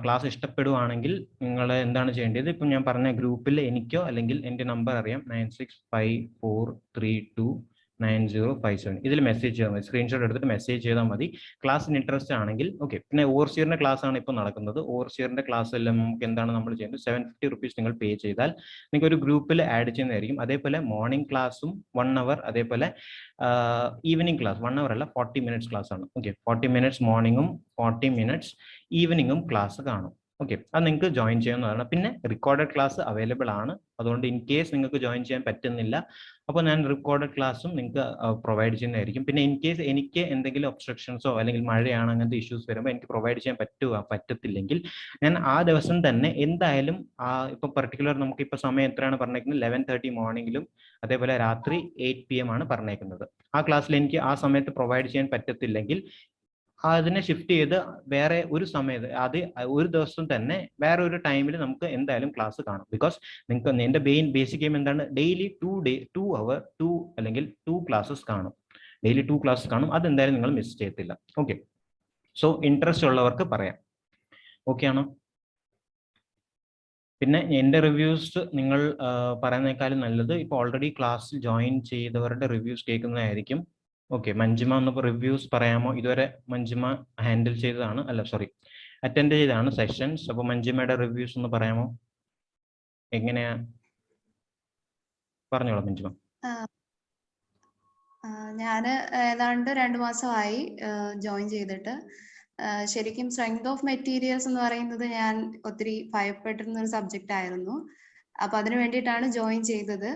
ക്ലാസ് ഇഷ്ടപ്പെടുവാണെങ്കിൽ നിങ്ങൾ എന്താണ് ചെയ്യേണ്ടത്, ഇപ്പം ഞാൻ പറഞ്ഞ ഗ്രൂപ്പിൽ എനിക്കോ അല്ലെങ്കിൽ എൻ്റെ നമ്പർ അറിയാം 9654329057, ഇതിൽ മെസ്സേജ് ചെയ്താൽ മതി, സ്ക്രീൻഷോട്ട് എടുത്തിട്ട് മെസ്സേജ് ചെയ്താൽ മതി. ക്ലാസ്സിന് ഇൻട്രസ്റ്റ് ആണെങ്കിൽ. ഓക്കെ. പിന്നെ ഓവർസിയറിന്റെ ക്ലാസ് ആണ് ഇപ്പോൾ നടക്കുന്നത്. ഓവർസിയറിന്റെ ക്ലാസ് എല്ലാം നമുക്ക് എന്താണ് നമ്മൾ ചെയ്യുന്നത്, 750 റുപ്പീസ് നിങ്ങൾ പേ ചെയ്താൽ നിങ്ങൾക്ക് ഒരു ഗ്രൂപ്പിൽ ആഡ് ചെയ്യുന്നതായിരിക്കും. അതേപോലെ മോർണിംഗ് ക്ലാസ്സും 1 അവർ, അതേപോലെ ഈവനിങ് ക്ലാസ് 1 അവർ അല്ല 40 മിനിറ്റ്സ് ക്ലാസ് ആണ്. ഓക്കെ. 40 മിനിറ്റ്സ് മോർണിംഗും 40 മിനിറ്റ്സ് ഈവനിങ്ങും ക്ലാസ് കാണും. ഓക്കെ. അത് നിങ്ങൾക്ക് ജോയിൻ ചെയ്യാവുന്നതാണ്. പിന്നെ റെക്കോർഡഡ് ക്ലാസ് അവൈലബിൾ ആണ്. അതുകൊണ്ട് ഇൻ കേസ് നിങ്ങൾക്ക് ജോയിൻ ചെയ്യാൻ പറ്റുന്നില്ല, അപ്പോൾ ഞാൻ റെക്കോർഡഡ് ക്ലാസ്സും നിങ്ങൾക്ക് പ്രൊവൈഡ് ചെയ്യുന്നതായിരിക്കും. പിന്നെ ഇൻ കേസ് എനിക്ക് എന്തെങ്കിലും ഒബ്സ്ട്രക്ഷൻസോ അല്ലെങ്കിൽ മഴയാണ് അങ്ങനത്തെ ഇഷ്യൂസ് വരുമ്പോൾ എനിക്ക് പ്രൊവൈഡ് ചെയ്യാൻ പറ്റത്തില്ലെങ്കിൽ ഞാൻ ആ ദിവസം തന്നെ എന്തായാലും ഇപ്പൊ പർട്ടിക്കുലർ നമുക്ക് ഇപ്പൊ സമയം എത്രയാണ് പറഞ്ഞേക്കുന്നത്, 11:30 മോർണിംഗിലും അതേപോലെ രാത്രി 8 PM ആണ് പറഞ്ഞേക്കുന്നത്. ആ ക്ലാസ്സിൽ എനിക്ക് ആ സമയത്ത് പ്രൊവൈഡ് ചെയ്യാൻ പറ്റത്തില്ലെങ്കിൽ അതിനെ ഷിഫ്റ്റ് ചെയ്ത് വേറെ ഒരു സമയത്ത്, അത് ഒരു ദിവസം തന്നെ വേറെ ഒരു ടൈമിൽ നമുക്ക് എന്തായാലും ക്ലാസ് കാണും. ബിക്കോസ് നിങ്ങൾക്ക് എൻ്റെ ബേസിക് എയിം എന്താണ്, ഡെയിലി 2 അവർ 2 അല്ലെങ്കിൽ 2 ക്ലാസ്സസ് കാണും, ഡെയിലി 2 ക്ലാസ്സസ് കാണും. അതെന്തായാലും നിങ്ങൾ മിസ് ചെയ്യത്തില്ല. ഓക്കെ. സോ ഇൻട്രസ്റ്റ് ഉള്ളവർക്ക് പറയാം. ഓക്കെ ആണോ? പിന്നെ എൻ്റെ റിവ്യൂസ് നിങ്ങൾ പറയുന്നേക്കാളും നല്ലത് ഇപ്പോൾ ഓൾറെഡി ക്ലാസ്സിൽ ജോയിൻ ചെയ്തവരുടെ റിവ്യൂസ് കേൾക്കുന്നതായിരിക്കും. ഓക്കെ. മഞ്ജിമ ഒന്ന് റിവ്യൂസ് പറയാമോ? ഇതുവരെ മഞ്ജിമ ഹാൻഡിൽ ചെയ്തതാണ്, അല്ല സോറി അറ്റൻഡ് ചെയ്തതാണ് സെഷൻസ്. അപ്പോൾ മഞ്ജിമയുടെ റിവ്യൂസ് ഒന്ന് പറയാമോ? എങ്ങനെയാ, പറഞ്ഞോളാം മഞ്ജിമ. ഞാൻ ഏതാണ്ട് 2 മാസമായി ജോയിൻ ചെയ്തിട്ട്. ശരിക്കും സ്ട്രെങ്ത് ഓഫ് മെറ്റീരിയൽസ് എന്ന് പറയുന്നത് ഞാൻ ഒത്തിരി ഭയപ്പെട്ടിരുന്ന ഒരു സബ്ജക്റ്റ് ആയിരുന്നു. അപ്പൊ അതിനു വേണ്ടിയിട്ടാണ് ജോയിൻ ചെയ്തത്.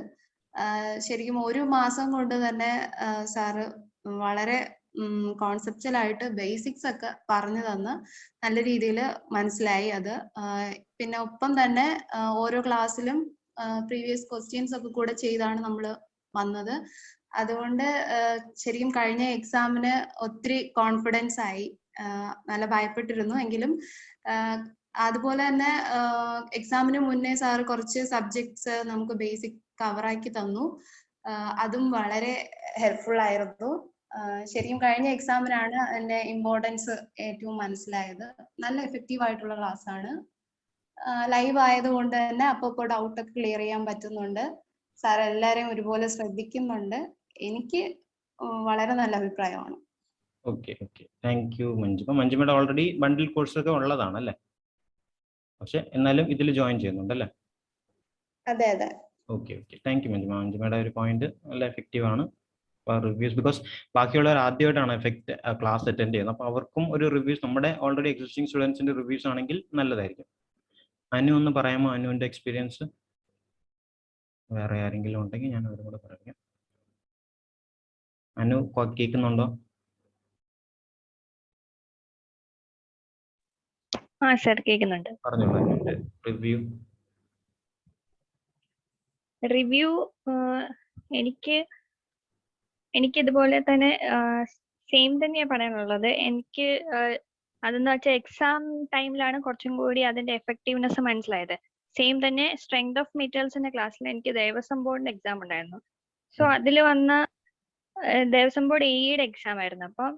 ശരിക്കും 1 മാസം കൊണ്ട് തന്നെ സാറ് വളരെ കോൺസെപ്ച്വൽ ആയിട്ട് ബേസിക്സ് ഒക്കെ പറഞ്ഞു തന്ന് നല്ല രീതിയിൽ മനസ്സിലായി അത്. പിന്നെ ഒപ്പം തന്നെ ഓരോ ക്ലാസ്സിലും പ്രീവിയസ് ക്വസ്റ്റ്യൻസ് ഒക്കെ കൂടെ ചെയ്താണ് നമ്മൾ വന്നത്. അതുകൊണ്ട് ശരിക്കും കഴിഞ്ഞ എക്സാമിന് ഒത്തിരി കോൺഫിഡൻസ് ആയി. നല്ല ഭയപ്പെട്ടിരുന്നു എങ്കിലും അതുപോലെ തന്നെ എക്സാമിന് മുന്നേ സാറ് കുറച്ച് സബ്ജക്ട്സ് നമുക്ക് ബേസിക് കവറാക്കി തന്നു. അതും വളരെ ഹെൽപ്ഫുൾ ആയിരുന്നു. ശരിക്കും കഴിഞ്ഞ എക്സാമിനാണ് എൻ്റെ ഇമ്പോർട്ടൻസ് ഏറ്റവും മനസ്സിലായത്. നല്ല എഫക്റ്റീവ് ആയിട്ടുള്ള ക്ലാസ് ആണ്. ലൈവ് ആയതുകൊണ്ട് തന്നെ അപ്പോൾ ഡൗട്ട് ഒക്കെ ക്ലിയർ ചെയ്യാൻ പറ്റുന്നുണ്ട്. സാർ എല്ലാവരെയും ഒരുപോലെ ശ്രദ്ധിക്കുന്നുണ്ട്. എനിക്ക് വളരെ നല്ല അഭിപ്രായമാണ്. ഓക്കെ. Thank you Manjima. മഞ്ജിമയുടെ ഓൾറെഡി ബണ്ടിൽ കോഴ്സ് ഒക്കെ ഉള്ളതാണ് അല്ലേ? പക്ഷെ എന്നാലും ഇതിൽ ജോയിൻ ചെയ്യുന്നുണ്ട് അല്ലേ? അതെ. ഓക്കെ. Thank you Manjima. മഞ്ജിമയുടെ ഒരു പോയിന്റ് നല്ല എഫക്റ്റീവ് ആണ് റിവ്യൂസ്. ബിക്കോസ് ബാക്കിയുള്ളവർ ആദ്യമായിട്ടാണ് ക്ലാസ് അറ്റൻഡ് ചെയ്യുന്നത്. അപ്പോൾ അവർക്കും ഒരു റിവ്യൂസ്, നമ്മുടെ ഓൾറെഡി എക്സിസ്റ്റിംഗ് സ്റ്റുഡൻസിന്റെ റിവ്യൂസ് ആണെങ്കിൽ നല്ലതായിരിക്കും. അനു ഒന്ന് പറയാമോ, അനുവിന്റെ എക്സ്പീരിയൻസ്? വേറെ ആരെങ്കിലും ഉണ്ടെങ്കിൽ ഞാൻ അവരും കൂടെ പറയാം. അനു കേൾക്കുന്നുണ്ടോ? സർ കേൾക്കുന്നുണ്ട്. പറഞ്ഞോളൂ അനുവിന്റെ റിവ്യൂ. എനിക്ക് ഇതുപോലെ തന്നെ സെയിം തന്നെയാണ് പറയാനുള്ളത്. എനിക്ക് അതെന്ന് വെച്ചാൽ എക്സാം ടൈമിലാണ് കുറച്ചും കൂടി അതിന്റെ എഫക്റ്റീവ്നെസ് മനസ്സിലായത്. സെയിം തന്നെ സ്ട്രെങ്ത് ഓഫ് മെറ്റീരിയൽസിന്റെ ക്ലാസ്സിൽ എനിക്ക് ദേവസ്വം ബോർഡിന്റെ എക്സാം ഉണ്ടായിരുന്നു. സോ അതിൽ വന്ന ദേവസ്വം ബോർഡ് എയുടെ എക്സാം ആയിരുന്നു. അപ്പം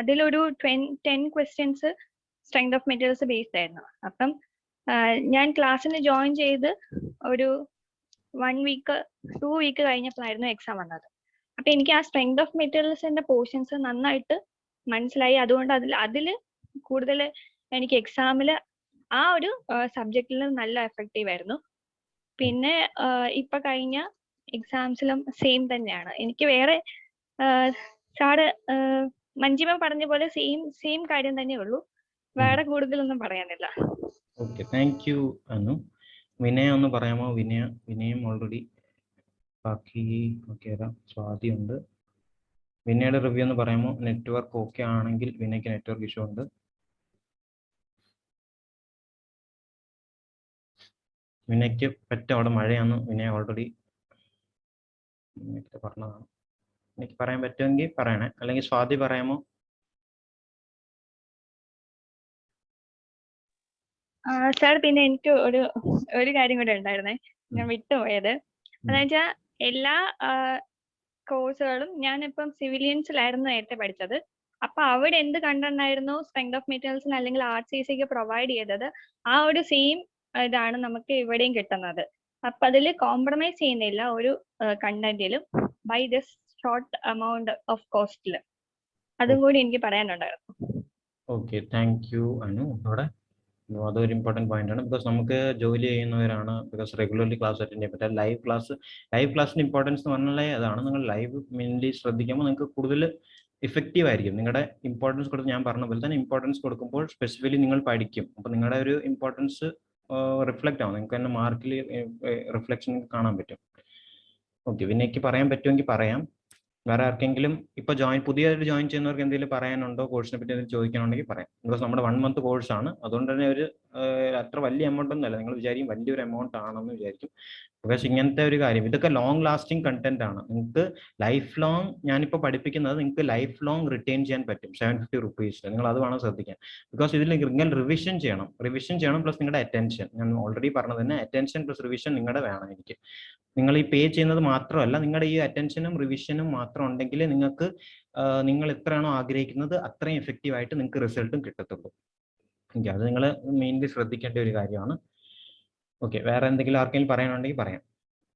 അതിലൊരു 10 questions strength of materials based ആയിരുന്നു. അപ്പം ഞാൻ ക്ലാസ്സിന് ജോയിൻ ചെയ്ത് ഒരു 1 വീക്ക് 2 വീക്ക് കഴിഞ്ഞപ്പോഴായിരുന്നു എക്സാം വന്നത്. അപ്പൊ എനിക്ക് ആ സ്ട്രെങ്ത് ഓഫ് മെറ്റീരിയൽസിന്റെ പോർഷൻസ് നന്നായിട്ട് മനസ്സിലായി. അതുകൊണ്ട് അതിൽ കൂടുതൽ എനിക്ക് എക്സാമിൽ ആ ഒരു സബ്ജക്റ്റിൽ നല്ല എഫക്റ്റീവ് ആയിരുന്നു. പിന്നെ ഇപ്പൊ കഴിഞ്ഞ എക്സാംസിലും സെയിം തന്നെയാണ്. എനിക്ക് വേറെ സാറ് മഞ്ജിമ പറഞ്ഞ പോലെ സെയിം കാര്യം തന്നെ ഉള്ളൂ. വേറെ കൂടുതലൊന്നും പറയാനില്ല. ഓക്കെ. Thank you Anu. വിനയ ഒന്ന് പറയാമോ? വിനയം ഓൾറെഡി ബാക്കി ഓക്കെ സ്വാതി ഉണ്ട്. വിനയുടെ റിവ്യൂ എന്ന് പറയുമ്പോൾ നെറ്റ്വർക്ക് ഓക്കെ ആണെങ്കിൽ വിനയ്ക്ക് നെറ്റ്വർക്ക് ഇഷ്യൂ ഉണ്ട്. വിനയ്ക്ക് അവിടെ മഴയാണ്. വിനയ ഓൾറെഡി പറഞ്ഞതാണ്. എനിക്ക് പറയാൻ പറ്റുമെങ്കിൽ പറയണേ, അല്ലെങ്കിൽ സ്വാതി പറയാമോ? സാർ പിന്നെ എനിക്ക് ഒരു കാര്യം കൂടെ ഉണ്ടായിരുന്നേ, ഞാൻ വിട്ടുപോയത്. അതെന്ന് വെച്ചാൽ എല്ലാ കോഴ്സുകളും ഞാനിപ്പം സിവിലിയൻസിലായിരുന്നു നേരത്തെ പഠിച്ചത്. അപ്പൊ അവിടെ എന്ത് കണ്ടിട്ടുണ്ടായിരുന്നു സ്ട്രെങ്ത് ഓഫ് മെറ്റീരിയൽസിന് അല്ലെങ്കിൽ RCC പ്രൊവൈഡ് ചെയ്തത്, ആ ഒരു സെയിം ഇതാണ് നമുക്ക് ഇവിടെയും കിട്ടുന്നത്. അപ്പൊ അതിൽ കോംപ്രമൈസ് ചെയ്യുന്നില്ല ഒരു കണ്ടന്റിലും by this short amount of കോസ്റ്റില്. അതും കൂടി എനിക്ക് പറയാനുണ്ടായിരുന്നു. Okay, thank you Anu. അവിടെ അതൊരു ഇമ്പോർട്ടൻറ്റ് പോയിന്റ് ആണ്. ബിക്കോസ് നമുക്ക് ജോലി ചെയ്യുന്നവരാണ്, ബിക്കോസ് റെഗുലർലി ക്ലാസ് അറ്റൻഡ് ചെയ്യാൻ പറ്റുക. ലൈവ് ക്ലാസ്സിന്റെ ഇമ്പോർട്ടൻസ് എന്ന് പറഞ്ഞാൽ അതാണ്. നിങ്ങൾ ലൈവ് മെയിൻലി ശ്രദ്ധിക്കുമ്പോൾ നിങ്ങൾക്ക് കൂടുതൽ ഇഫക്റ്റീവ് ആയിരിക്കും. നിങ്ങളുടെ ഇമ്പോർട്ടൻസ് കൊടുത്ത് ഞാൻ പറഞ്ഞ പോലെ തന്നെ ഇമ്പോർട്ടൻസ് കൊടുക്കുമ്പോൾ സ്പെസിഫിക്കലി നിങ്ങൾ പഠിക്കും. അപ്പോൾ നിങ്ങളുടെ ഒരു ഇമ്പോർട്ടൻസ് റിഫ്ലക്റ്റ് ആവും. നിങ്ങൾക്ക് തന്നെ മാർക്കിൽ റിഫ്ലക്ഷൻ കാണാൻ പറ്റും. ഓക്കെ, വിനയ്ക്ക് പറയാൻ പറ്റുമെങ്കിൽ പറയാം. വേറെ ആർക്കെങ്കിലും ഇപ്പോൾ പുതിയതായിട്ട് ജോയിൻ ചെയ്യുന്നവർക്ക് എന്തെങ്കിലും പറയാനുണ്ടോ, കോഴ്സിനെ പറ്റി എന്തെങ്കിലും ചോദിക്കാനുണ്ടെങ്കിൽ പറയാം. ബിക്കോസ് നമ്മുടെ 1 month കോഴ്സാണ്. അതുകൊണ്ട് തന്നെ ഒരു അത്ര വലിയ എമൗണ്ട് ഒന്നുമല്ല. നിങ്ങൾ വിചാരിക്കും വലിയൊരു എമൗണ്ട് ആണെന്ന് വിചാരിക്കും. ബിക്കോസ് ഇങ്ങനത്തെ ഒരു കാര്യം, ഇതൊക്കെ ലോങ് ലാസ്റ്റിംഗ് കണ്ടന്റ് ആണ്. നിങ്ങൾക്ക് ലൈഫ് ലോങ്, ഞാനിപ്പോൾ പഠിപ്പിക്കുന്നത് നിങ്ങൾക്ക് ലൈഫ് ലോങ് റിട്ടേൺ ചെയ്യാൻ പറ്റും 750 rupees. നിങ്ങൾ അത് വേണം ശ്രദ്ധിക്കാൻ. ബിക്കോസ് ഇതിൽ നിങ്ങൾ റിവിഷൻ ചെയ്യണം പ്ലസ് നിങ്ങളുടെ അറ്റൻഷൻ. ഞാൻ ഓൾറെഡി പറഞ്ഞത് തന്നെ, അറ്റൻഷൻ പ്ലസ് റിവിഷൻ നിങ്ങളുടെ വേണം. എനിക്ക് നിങ്ങൾ ഈ പേ ചെയ്യുന്നത് മാത്രമല്ല, നിങ്ങളുടെ ഈ അറ്റൻഷനും റിവിഷനും മാത്രം ഉണ്ടെങ്കിൽ നിങ്ങൾക്ക് നിങ്ങൾ എത്രയാണോ ആഗ്രഹിക്കുന്നത് അത്രയും എഫക്റ്റീവായിട്ട് നിങ്ങൾക്ക് റിസൾട്ടും കിട്ടത്തുള്ളൂ. ഓക്കെ, അത് നിങ്ങൾ മെയിൻലി ശ്രദ്ധിക്കേണ്ട ഒരു കാര്യമാണ്. ഓക്കെ, വേറെ എന്തെങ്കിലും ആർക്കെങ്കിലും പറയാനുണ്ടെങ്കിൽ പറയാം.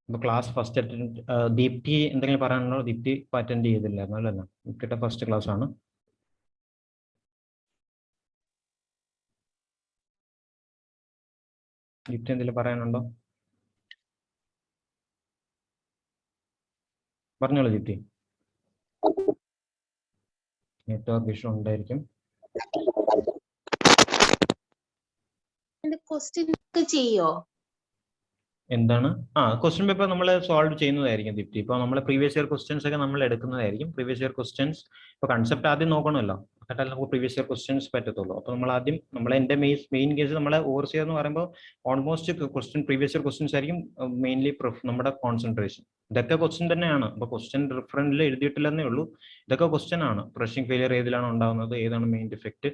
ഇപ്പോൾ ക്ലാസ് ഫസ്റ്റ് അറ്റൻഡ്, ദീപ്തി എന്തെങ്കിലും പറയാനുണ്ടോ? ദീപ്തി ഇപ്പോൾ അറ്റൻഡ് ചെയ്തില്ലായിരുന്നു അല്ലേ? ദീപ്തിയുടെ ഫസ്റ്റ് ക്ലാസ് ആണ്. ദീപ്തി എന്തെങ്കിലും പറയാനുണ്ടോ? പറഞ്ഞോളൂ ദീപ്തി. നെറ്റ്വർക്ക് ഇഷ്യൂ ഉണ്ടായിരിക്കും. എന്താണ്? ക്വസ്റ്റ്യൻ പേപ്പർ നമ്മൾ സോൾവ് ചെയ്യുന്നതായിരിക്കും ദീപ്തി. ഇപ്പോൾ നമ്മൾ പ്രീവിയസ് ഇയർ ക്വസ്റ്റ്യൻസ് ഒക്കെ നമ്മൾ എടുക്കുന്നതായിരിക്കും. പ്രീവിയസ് ഇയർ ക്വസ്റ്റ്യൻസ് ഇപ്പോൾ കൺസെപ്റ്റ് ആദ്യം നോക്കണമല്ലോ, എന്നിട്ടല്ല നമുക്ക് പ്രീവിയസ് ഇയർ ക്വസ്റ്റ്യൻസ് പറ്റത്തുള്ളൂ. അപ്പോൾ നമ്മൾ ആദ്യം എൻ്റെ മെയിൻ കേസ് നമ്മൾ ഓവർസിയർ എന്ന് പറയുമ്പോൾ ഓൾമോസ്റ്റ് പ്രീവിയസ് ഇയർ ക്വസ്റ്റ്യൻസ് ആയിരിക്കും മെയിൻലി നമ്മുടെ കോൺസെൻട്രേഷൻ. ഇതൊക്കെ ക്വസ്റ്റ്യൻ തന്നെയാണ്. അപ്പോൾ ക്വസ്റ്റ്യൻ ഡിഫറൻറ്റിൽ എഴുതിയിട്ടില്ലെന്നേ ഉള്ളൂ. ഇതൊക്കെ ക്വസ്റ്റ്യൻ ആണ്. പ്രഷിംഗ് ഫെയിലിയർ ഏതിലാണ് ഉണ്ടാകുന്നത്, ഏതാണ് മെയിൻ ഡിഫക്റ്റ്,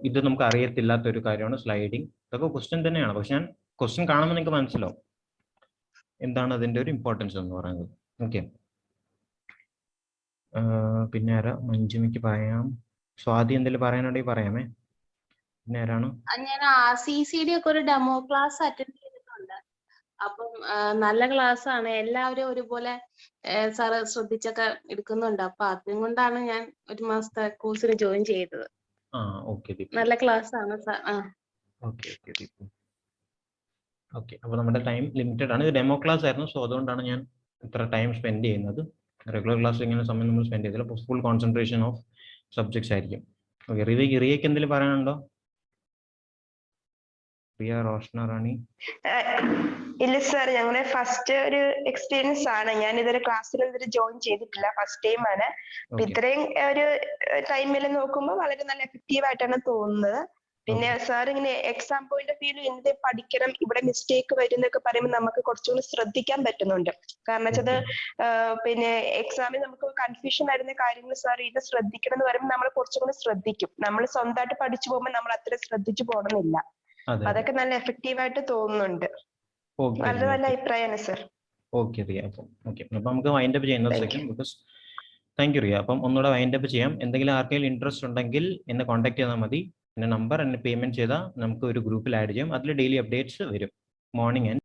ഇത് നമുക്ക് അറിയത്തില്ലാത്ത ഒരു കാര്യമാണ് സ്ലൈഡിങ്. ഇതൊക്കെ ക്വസ്റ്റ്യൻ തന്നെയാണ്. പക്ഷെ ഞാൻ ക്വസ്റ്റ്യൻ കാണുമ്പോൾ നിങ്ങൾക്ക് മനസ്സിലാവും എന്താണ് അതിൻ്റെ ഒരു ഇമ്പോർട്ടൻസ് എന്ന് പറയുന്നത്. ഓക്കെ, പിന്നെ ആരാ? മഞ്ജുമിക്ക് പറയാം. സ്വാതി എന്തെങ്കിലും പറയാനുണ്ടെങ്കിൽ പറയാമേ. പിന്നെ ആരാണ്? ഞാൻ RCCD ഒക്കെ ഒരു ഡെമോ ക്ലാസ് അറ്റൻഡ് ചെയ്തിട്ടുണ്ട്. അപ്പം നല്ല ക്ലാസ് ആണ്. എല്ലാവരും ഒരുപോലെ സാറ് ശ്രദ്ധിച്ചൊക്കെ എടുക്കുന്നുണ്ട്. അപ്പൊ അതും കൊണ്ടാണ് ഞാൻ 1 മാസത്തെ കോഴ്സിന് ജോയിൻ ചെയ്തത്. നല്ല ക്ലാസ് ആണ് സാർ. ഓക്കെ, അപ്പോൾ നമ്മുടെ ടൈം ലിമിറ്റഡ് ആണ്. ഇത് ഡെമോ ക്ലാസ് ആയിരുന്നു. സോ അതുകൊണ്ടാണ് ഞാൻ ഇത്ര ടൈം സ്പെൻഡ് ചെയ്യുന്നത്. റെഗുലർ ക്ലാസ്സിൽ ഇങ്ങനെ സമയം നമ്മൾ സ്പെൻഡ് ചെയ്തില്ല. അപ്പോൾ ഫുൾ കോൺസെൻട്രേഷൻ ഓഫ് സബ്ജക്ട്സ് ആയിരിക്കും. ഓക്കെ, റിയയ്ക്ക് എന്തെങ്കിലും പറയാനുണ്ടോ? റിയ, റോഷ്ന, റാണി? ഇല്ല സാർ, ഞങ്ങളുടെ ഫസ്റ്റ് ഒരു എക്സ്പീരിയൻസ് ആണ്. ഞാൻ ഇതൊരു ക്ലാസ്സിൽ ജോയിൻ ചെയ്തിട്ടില്ല, ഫസ്റ്റ് ടൈം ആണ്. ഇത്രയും ഒരു ടൈമിൽ നോക്കുമ്പോൾ വളരെ നല്ല എഫക്റ്റീവ് ആയിട്ടാണ് തോന്നുന്നത്. പിന്നെ സാർ ഇങ്ങനെ എക്സാം പോയിന്റ് ഓഫ് വ്യൂ എന്ത് പഠിക്കണം, ഇവിടെ മിസ്റ്റേക്ക് വരുന്നൊക്കെ പറയുമ്പോൾ നമുക്ക് കുറച്ചുകൂടി ശ്രദ്ധിക്കാൻ പറ്റുന്നുണ്ട്. കാരണം വെച്ചത് പിന്നെ എക്സാമിൽ നമുക്ക് കൺഫ്യൂഷൻ വരുന്ന കാര്യങ്ങൾ സാർ ഇത് ശ്രദ്ധിക്കണം എന്ന് പറയുമ്പോൾ നമ്മൾ കുറച്ചുകൂടി ശ്രദ്ധിക്കും. നമ്മൾ സ്വന്തമായിട്ട് പഠിച്ചു പോകുമ്പോൾ നമ്മൾ അത്ര ശ്രദ്ധിച്ചു പോകണമെന്നില്ല. അതൊക്കെ നല്ല എഫക്റ്റീവ് ആയിട്ട് തോന്നുന്നുണ്ട്. വളരെ നല്ല അഭിപ്രായമാണ് സർ. ഓക്കെ റിയ, അപ്പം നമുക്ക് വൈൻഡ് അപ്പ് ചെയ്യുന്ന second. Because thank you Riya. അപ്പം ഒന്നുകൂടെ വൈൻഡ് അപ്പ് ചെയ്യാം. എന്തെങ്കിലും ആർക്കെങ്കിലും ഇൻട്രസ്റ്റ് ഉണ്ടെങ്കിൽ എന്നെ കോൺടാക്ട് ചെയ്താൽ മതി. എൻ്റെ നമ്പർ എന്നെ പേയ്മെന്റ് ചെയ്താൽ നമുക്ക് ഒരു ഗ്രൂപ്പിൽ ആഡ് ചെയ്യാം. അതിൽ ഡെയിലി അപ്ഡേറ്റ്സ് വരും, മോർണിംഗ് ആൻഡ്